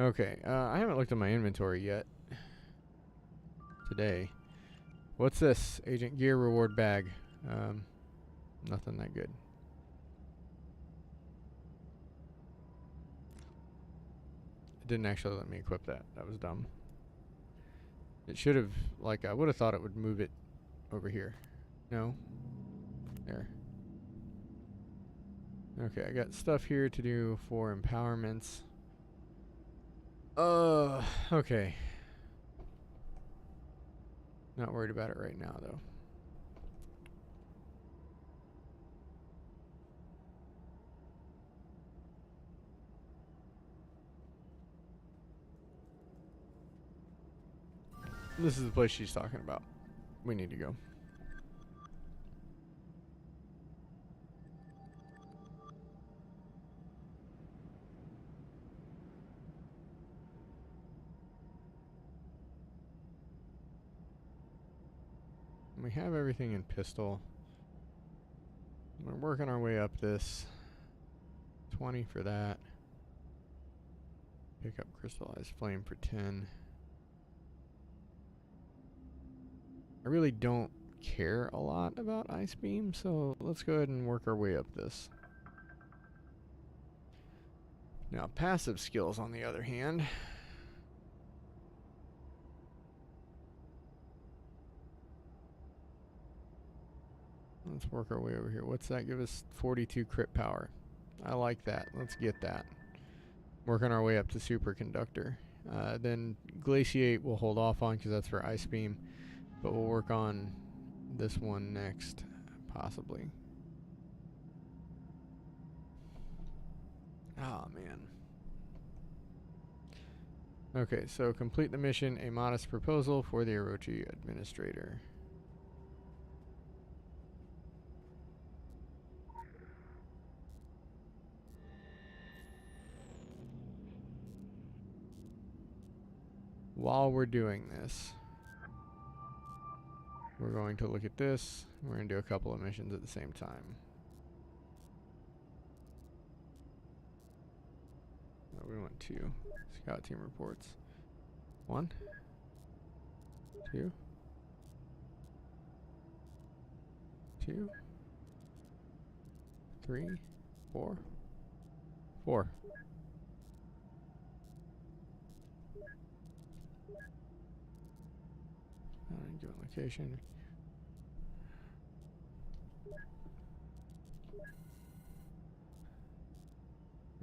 Okay, I haven't looked at my inventory yet. Today. What's this? Agent gear reward bag. Nothing that good. It didn't actually let me equip that. That was dumb. It should have, like, I would have thought it would move it over here. No? There. Okay, I got stuff here to do for empowerments. Okay. Not worried about it right now, though. This is the place she's talking about. We need to go. We have everything in pistol. We're working our way up this. 20 for that. Pick up crystallized flame for 10. I really don't care a lot about ice beam, so let's go ahead and work our way up this. Now, passive skills, on the other hand. Let's work our way over here. What's that give us? 42 crit power. I like that. Let's get that. Working our way up to superconductor. Then glaciate we'll hold off on because that's for ice beam. But we'll work on this one next, possibly. Oh, man. Okay, so complete the mission, a modest proposal for the Orochi administrator. While we're doing this, we're going to look at this. We're going to do a couple of missions at the same time. Oh, we want 2 scout team reports. 1, 2, 2, 3, 4, 4. given location.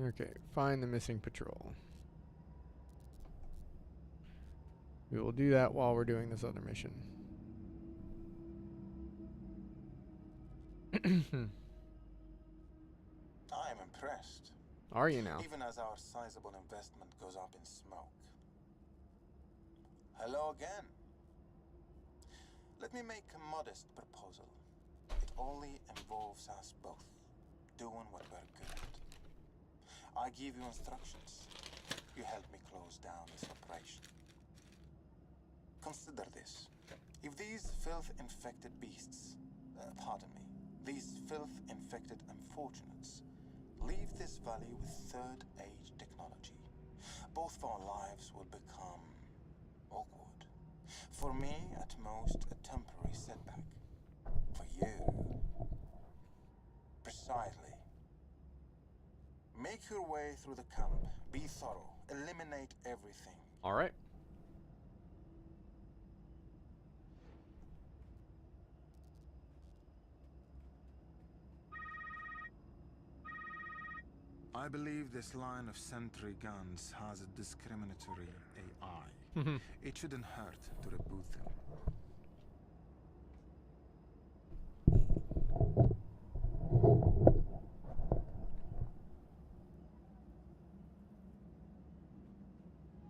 Okay, find the missing patrol. We will do that while we're doing this other mission. I'm impressed. Are you now? Even as our sizable investment goes up in smoke. Hello again. Let me make a modest proposal. It only involves us both, doing what we're good at. I give you instructions. You help me close down this operation. Consider this. If these filth-infected beasts, pardon me, these filth-infected unfortunates leave this valley with third-age technology, both of our lives will become awkward. For me, at most, a temporary setback. For you, precisely. Make your way through the camp. Be thorough. Eliminate everything. All right. I believe this line of sentry guns has a discriminatory AI. It shouldn't hurt to reboot them.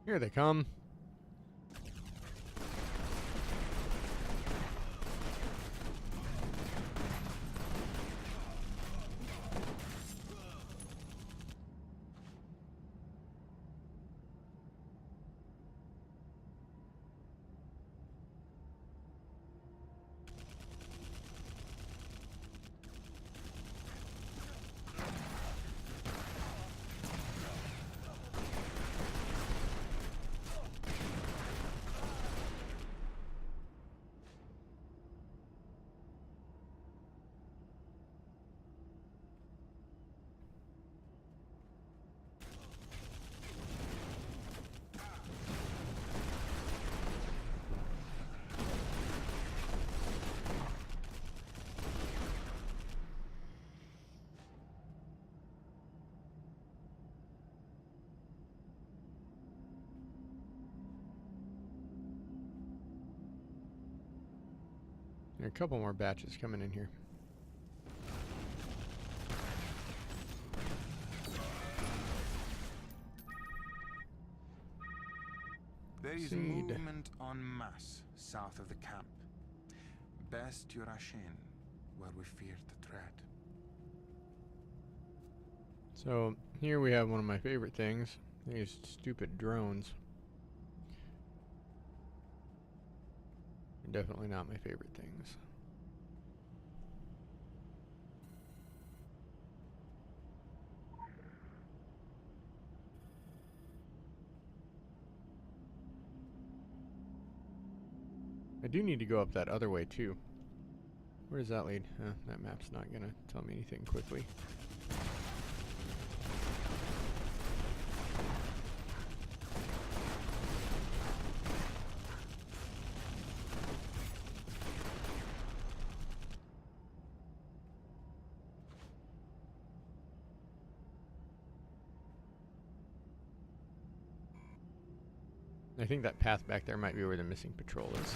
Here they come. There are a couple more batches coming in here. There is Seed. movement en masse south of the camp. Best you rush in, where we fear to tread. So here we have one of my favorite things. These stupid drones. Definitely not my favorite things. I do need to go up that other way too. Where does that lead? That map's not gonna tell me anything quickly. I think that path back there might be where the missing patrol is.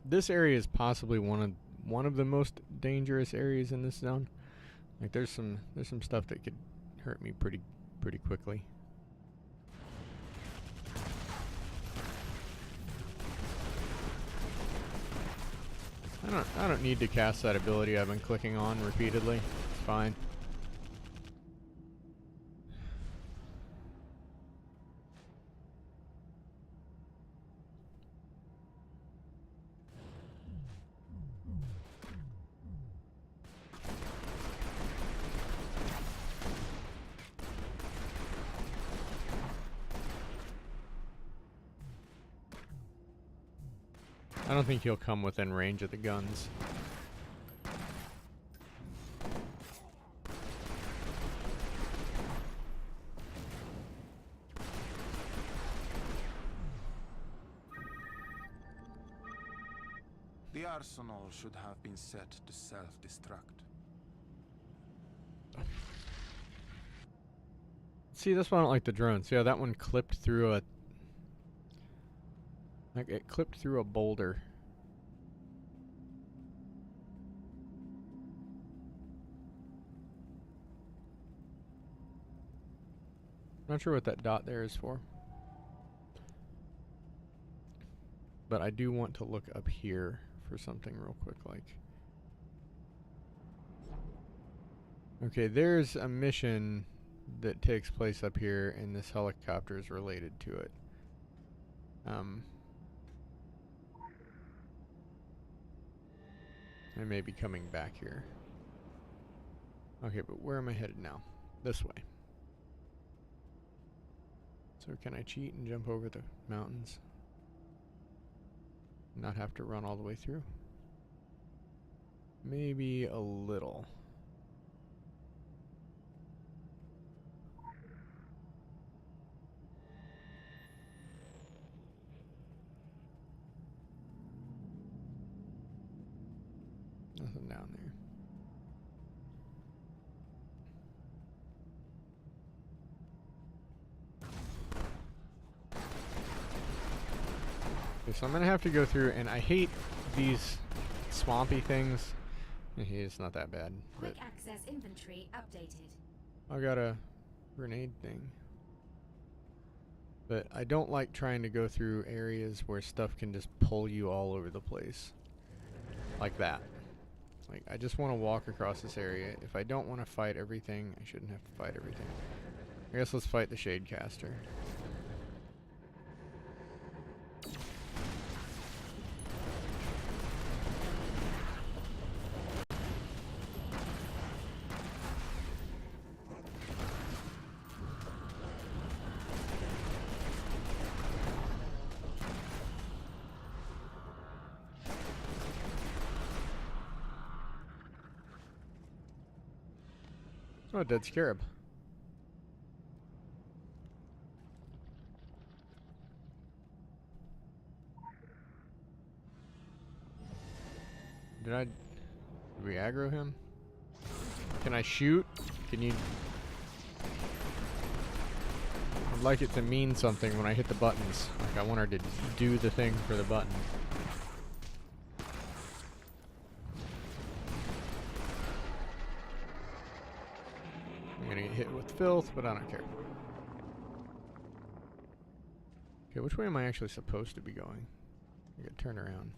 This area is possibly one of the most dangerous areas in this zone. Like there's some stuff that could hurt me pretty quickly. I don't need to cast that ability I've been clicking on repeatedly. It's fine. I don't think he'll come within range of the guns. The arsenal should have been set to self-destruct. See, that's why I don't like the drones. See how that one clipped through a... Like, it clipped through a boulder. Not sure what that dot there is for. But I do want to look up here for something real quick, like... Okay, there's a mission that takes place up here, and this helicopter is related to it. I may be coming back here. Okay, but where am I headed now? This way. So can I cheat and jump over the mountains? Not have to run all the way through? Maybe a little. Nothing down there. Okay, so I'm gonna have to go through, and I hate these swampy things. It's not that bad. Quick access inventory updated. I got a grenade thing. But I don't like trying to go through areas where stuff can just pull you all over the place. Like that. Like, I just want to walk across this area. If I don't want to fight everything, I shouldn't have to fight everything. I guess let's fight the Shadecaster. Oh, a dead scarab. Did we aggro him? Can I shoot? Can you... I'd like it to mean something when I hit the buttons. Like, I want her to do the thing for the button. I'm gonna get hit with filth, but I don't care. Okay, which way am I actually supposed to be going? I gotta turn around.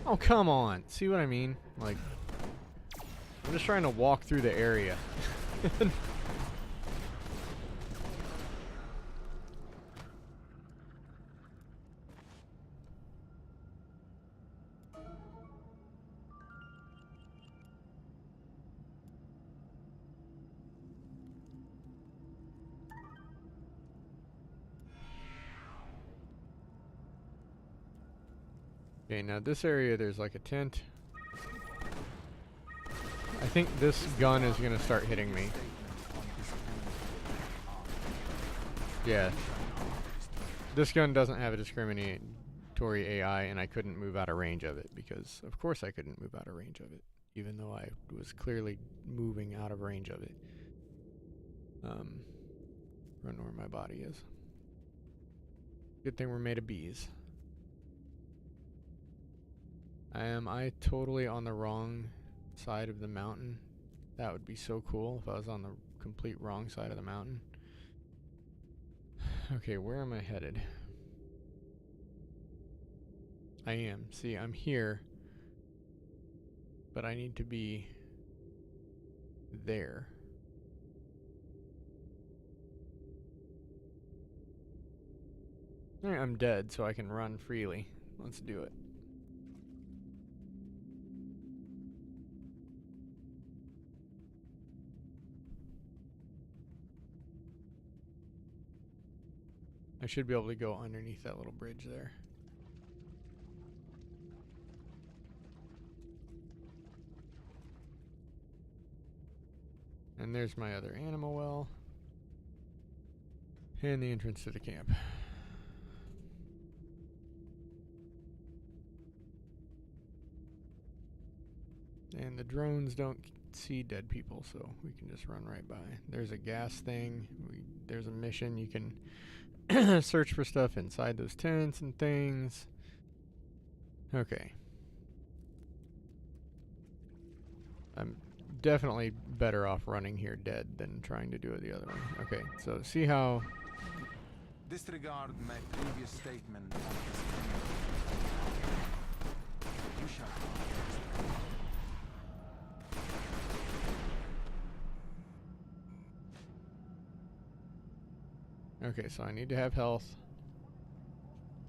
Oh, come on. See what I mean? Like, I'm just trying to walk through the area. Okay, now this area, there's like a tent. I think this gun is gonna start hitting me. Yeah. This gun doesn't have a discriminatory AI, and I couldn't move out of range of it, because of course I couldn't move out of range of it, even though I was clearly moving out of range of it. I don't know where my body is. Good thing we're made of bees. Am I totally on the wrong side of the mountain? That would be so cool if I was on the complete wrong side of the mountain. Okay, where am I headed? I am. See, I'm here. But I need to be there. Alright, I'm dead, so I can run freely. Let's do it. I should be able to go underneath that little bridge there. And there's my other animal well. And the entrance to the camp. And the drones don't see dead people, so we can just run right by. There's a gas thing. There's a mission. You can search for stuff inside those tents and things. Okay. I'm definitely better off running here dead than trying to do it the other way. Okay, so see how... Disregard my previous statement on this. You shall Okay, so I need to have health.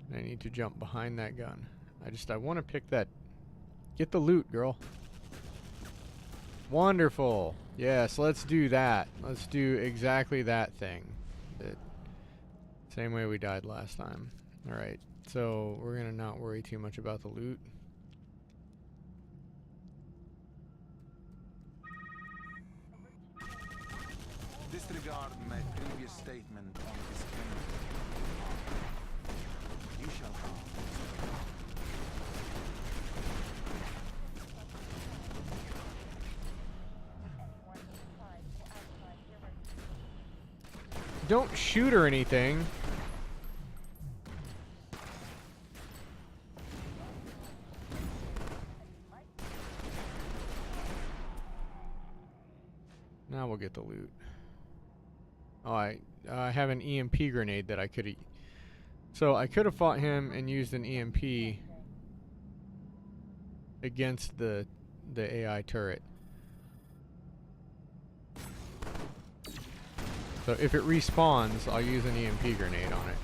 And I need to jump behind that gun. I want to pick that... Get the loot, girl. Wonderful. Yes, let's do that. Let's do exactly that thing. Same way we died last time. Alright, so we're going to not worry too much about the loot. disregard my previous statement on this claim. You shall have. Don't shoot or anything. Now we'll get the loot. Oh, I have an EMP grenade that I could... So I could have fought him and used an EMP against the AI turret. So if it respawns, I'll use an EMP grenade on it.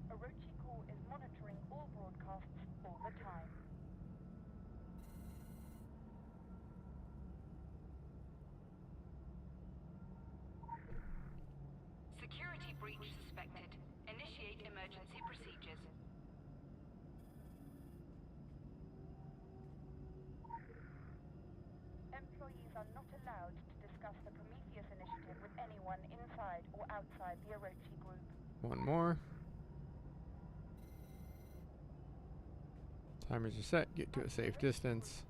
Orochi is monitoring all broadcasts all the time. Security breach suspected. Initiate emergency procedures. Employees are not allowed to discuss the Prometheus initiative with anyone inside or outside the Orochi group. One more. Timers are set. Get to a safe distance.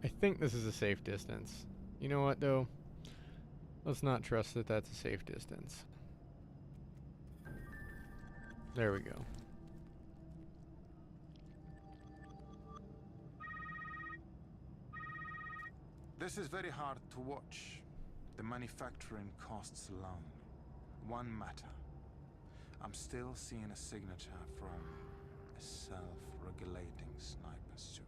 I think this is a safe distance. You know what, though? Let's not trust that that's a safe distance. There we go. This is very hard to watch. The manufacturing costs alone. One matter. I'm still seeing a signature from a self-regulating sniper suit.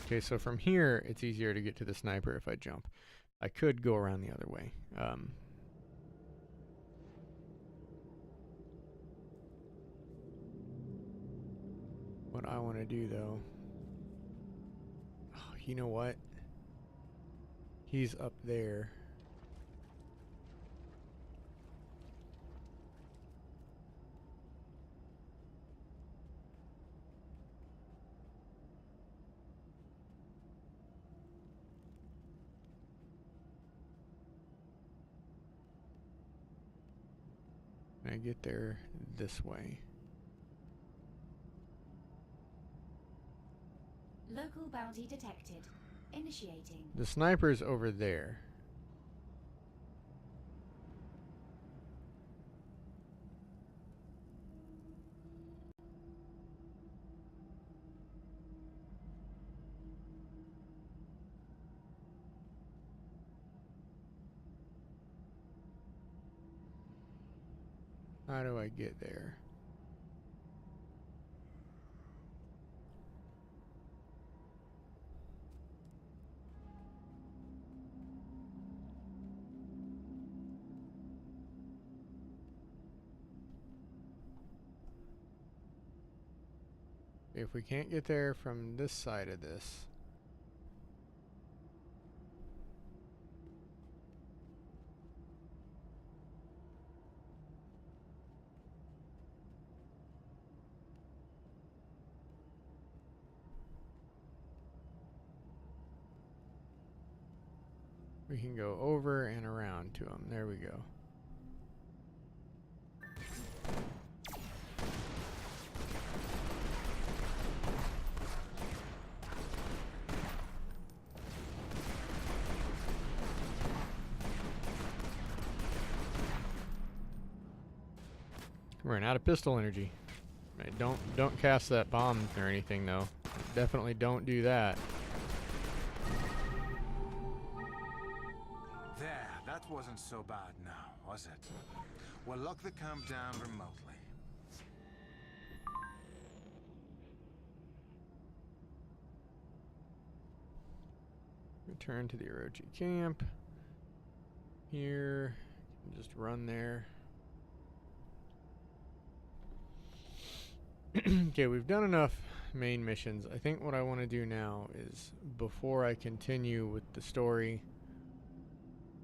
Okay, so from here, it's easier to get to the sniper if I jump. I could go around the other way. What I want to do, though... Oh, you know what? He's up there. I get there this way. Local bounty detected. Initiating. The sniper's over there. How do I get there? If we can't get there from this side of this, we can go over and around to him. There we go. We're out of pistol energy. Right, don't cast that bomb or anything though. Definitely don't do that. There, that wasn't so bad now, was it? We'll lock the camp down remotely. Return to the Orochi camp. Here, just run there. Okay, we've done enough main missions. I think what I want to do now is, before I continue with the story,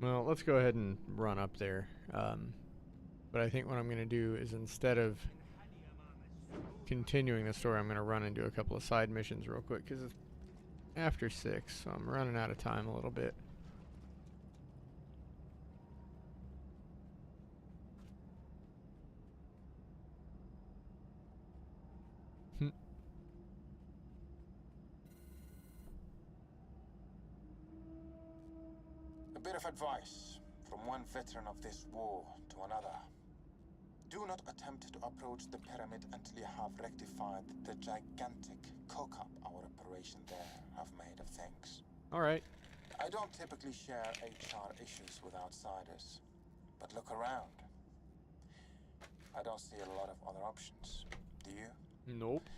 well, let's go ahead and run up there. But I think what I'm going to do is, instead of continuing the story, I'm going to run and do a couple of side missions real quick, because it's after 6, so I'm running out of time a little bit. A bit of advice from one veteran of this war to another. Do not attempt to approach the pyramid until you have rectified the gigantic cock-up our operation there have made of things. Alright. I don't typically share HR issues with outsiders, but look around. I don't see a lot of other options. Do you? Nope.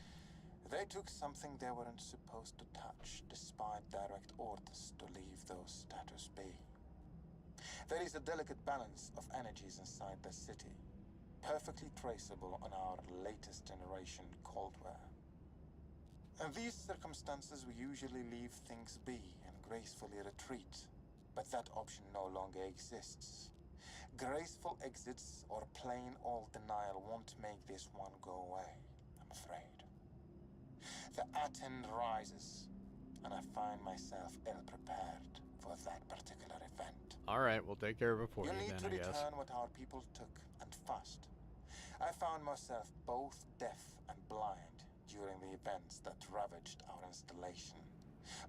They took something they weren't supposed to touch, despite direct orders to leave those status be. There is a delicate balance of energies inside the city, perfectly traceable on our latest generation Coldware. In these circumstances, we usually leave things be and gracefully retreat, but that option no longer exists. Graceful exits or plain old denial won't make this one go away, I'm afraid. The Aten rises, and I find myself ill-prepared for that particular event. Alright, we'll take care of it for you You need then, to I guess. return what our people took, and fast. I found myself both deaf and blind during the events that ravaged our installation,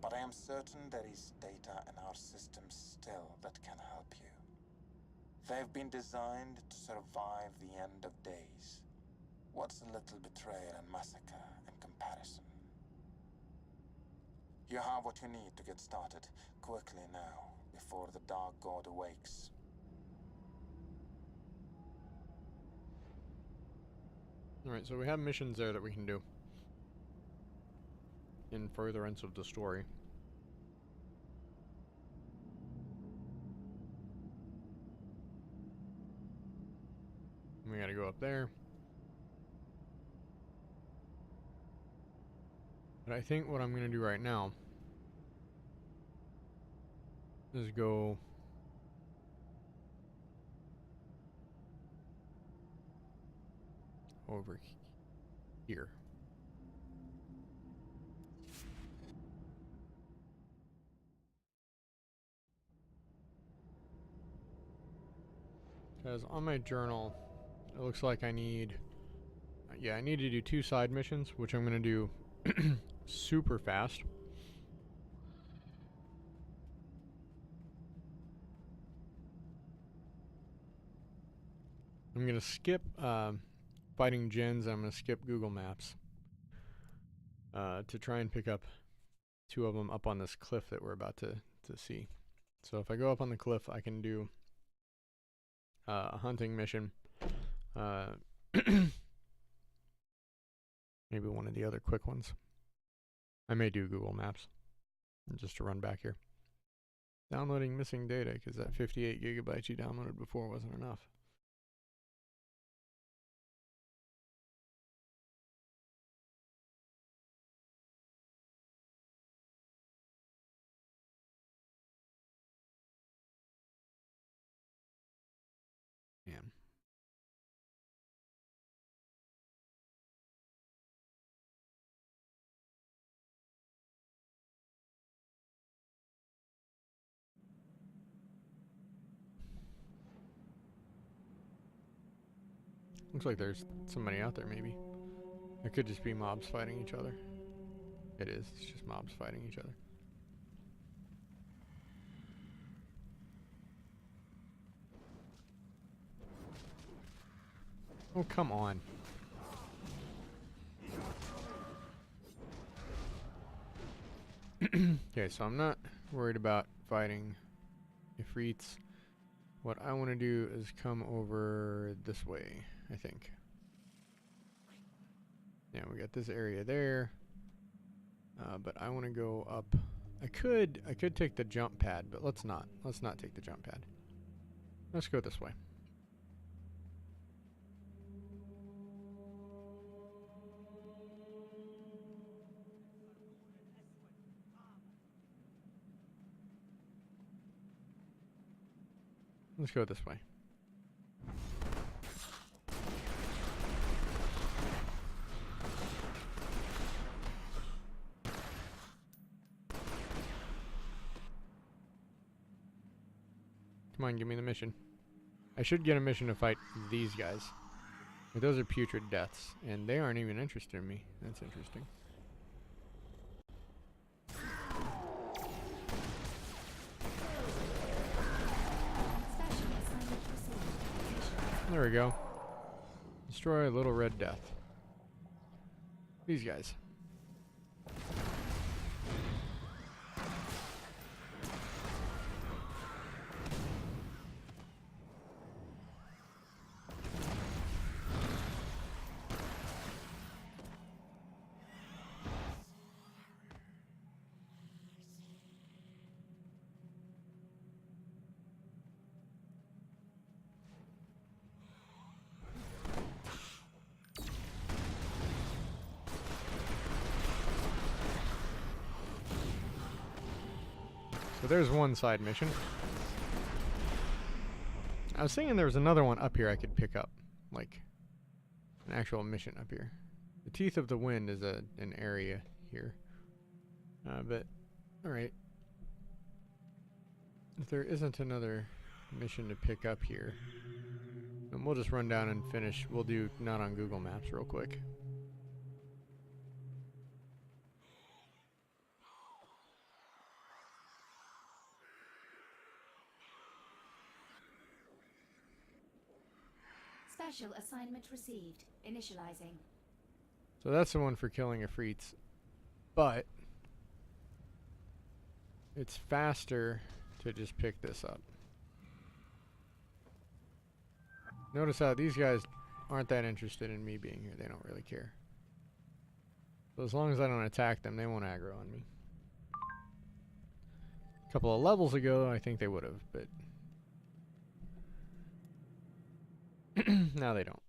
but I am certain there is data in our systems still that can help you. They've been designed to survive the end of days. What's a little betrayal and massacre in comparison? You have what you need to get started, quickly now, before the Dark God awakes. Alright, so we have missions there that we can do in furtherance of the story. We gotta go up there. But I think what I'm gonna do right now is go over here. Because on my journal, it looks like I need, I need to do 2 side missions, which I'm going to do super fast. I'm going to skip fighting gens. I'm going to skip Google Maps to try and pick up 2 of them up on this cliff that we're about to see. So if I go up on the cliff, I can do a hunting mission. Maybe one of the other quick ones. I may do Google Maps just to run back here. Downloading missing data because that 58 gigabytes you downloaded before wasn't enough. Man. Looks like there's somebody out there, maybe. It could just be mobs fighting each other. It is. It's just mobs fighting each other. Oh, come on. Okay, so I'm not worried about fighting Ifrits. What I want to do is come over this way, I think. Yeah, we got this area there. But I want to go up. I could take the jump pad, but let's not. Let's not take the jump pad. Let's go this way. Let's go this way. Come on, give me the mission. I should get a mission to fight these guys. But those are putrid deaths, and they aren't even interested in me. That's interesting. There we go. Destroy a little red death. These guys. So there's one side mission. I was thinking there was another one up here I could pick up. Like, an actual mission up here. The Teeth of the Wind is an area here. But, alright. If there isn't another mission to pick up here, then we'll just run down and finish. We'll do Not on Google Maps real quick. Special assignment received. Initializing. So that's the one for killing Ifrits. But it's faster to just pick this up. Notice how these guys aren't that interested in me being here. They don't really care. So as long as I don't attack them, they won't aggro on me. A couple of levels ago, I think they would have, but now they don't.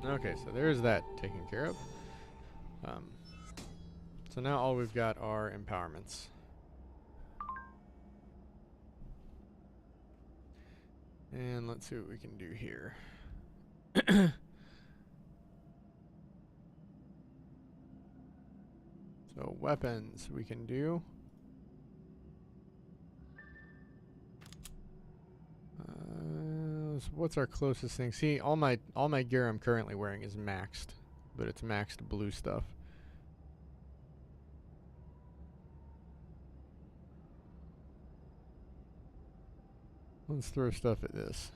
Okay, so there's that taken care of. So now all we've got are empowerments. And let's see what we can do here. So weapons we can do. What's our closest thing? See, all my gear I'm currently wearing is maxed, but it's maxed blue stuff. Let's throw stuff at this.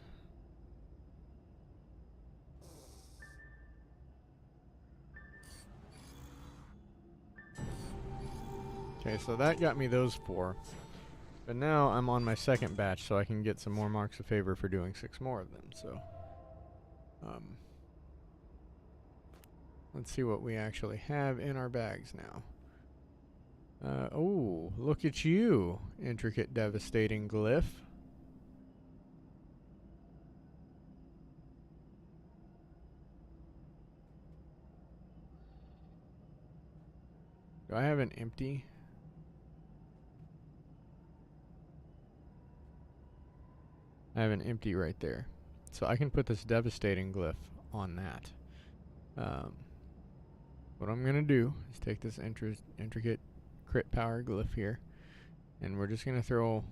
Okay, so that got me those 4. But now I'm on my second batch, so I can get some more marks of favor for doing 6 more of them. So, let's see what we actually have in our bags now. Oh, look at you, intricate, devastating glyph. Do I have an empty? I have an empty right there. So I can put this devastating glyph on that. What I'm going to do is take this intricate crit power glyph here, and we're just going to throw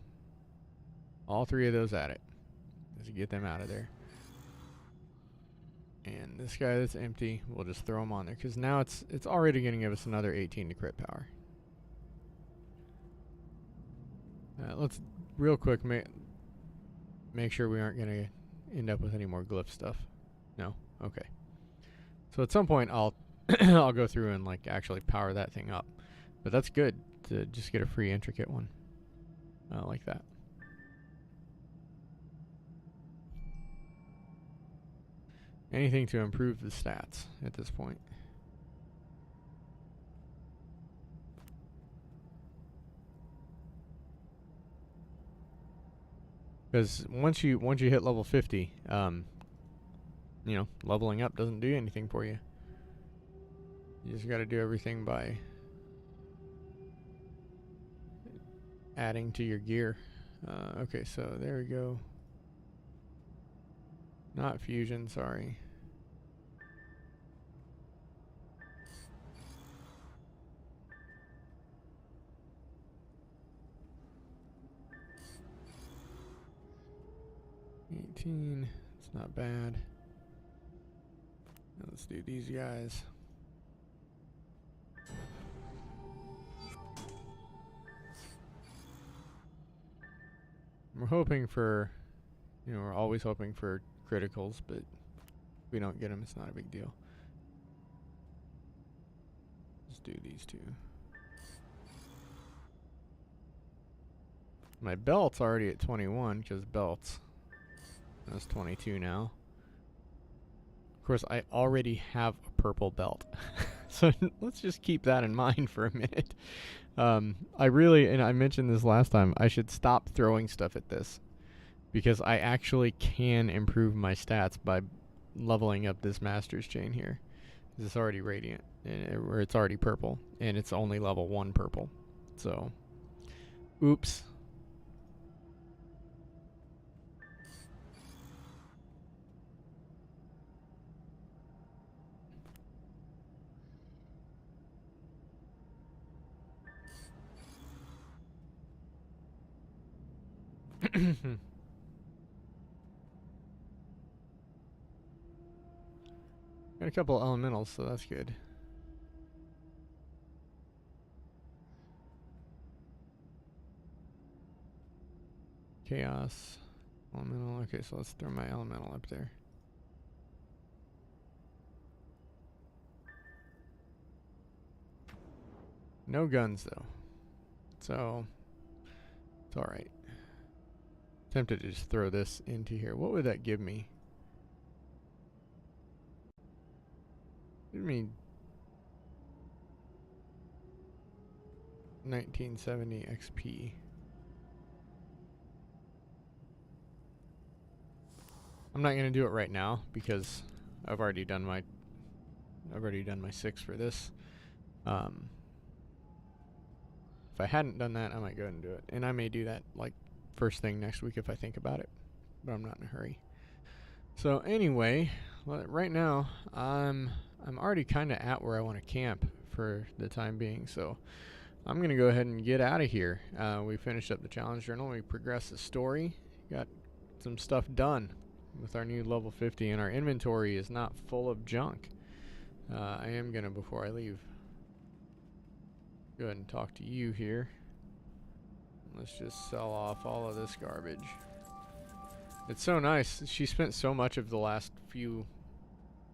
all 3 of those at it just to get them out of there. And this guy that's empty, we'll just throw him on there, because now it's already going to give us another 18 to crit power. Let's real quick make sure we aren't going to end up with any more glyph stuff. No? Okay. So at some point I'll I'll go through and like actually power that thing up. But that's good to just get a free intricate one. Like that. Anything to improve the stats at this point. Because once you hit level 50, you know, leveling up doesn't do anything for you. You just got to do everything by adding to your gear. Okay, so there we go. Not fusion, sorry. It's not bad. Now let's do these guys. We're hoping for, you know, we're always hoping for criticals, but if we don't get them, it's not a big deal. Let's do these 2. My belt's already at 21 because belts. That's 22 now. Of course, I already have a purple belt. So let's just keep that in mind for a minute. I really, and I mentioned this last time, I should stop throwing stuff at this. Because I actually can improve my stats by leveling up this Master's Chain here. It's already radiant, or it's already purple, and it's only level 1 purple. So, oops. Got a couple elementals, so that's good. Chaos. Elemental. Okay, so let's throw my elemental up there. No guns, though. So, it's alright. Tempted to just throw this into here. What would that give me? Give me 1970 XP. I'm not gonna do it right now because I've already done my 6 for this. If I hadn't done that, I might go ahead and do it, and I may do that like first thing next week if I think about it, but I'm not in a hurry. So anyway, right now I'm already kind of at where I want to camp for the time being, so I'm going to go ahead and get out of here. We finished up the challenge journal, we progressed the story, got some stuff done with our new level 50, and our inventory is not full of junk. I am going to, before I leave, go ahead and talk to you here. Let's just sell off all of this garbage. It's so nice. She spent so much of the last few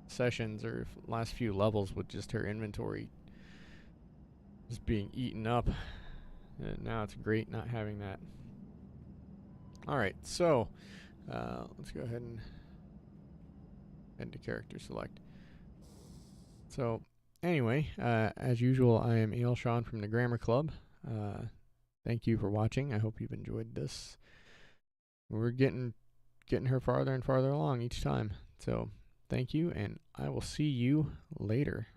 sessions or last few levels with just her inventory just being eaten up. And now it's great not having that. Alright, so let's go ahead and head to character select. So anyway, as usual, I am Ailshon from the Grammar Club. Thank you for watching. I hope you've enjoyed this. We're getting her farther and farther along each time. So thank you, and I will see you later.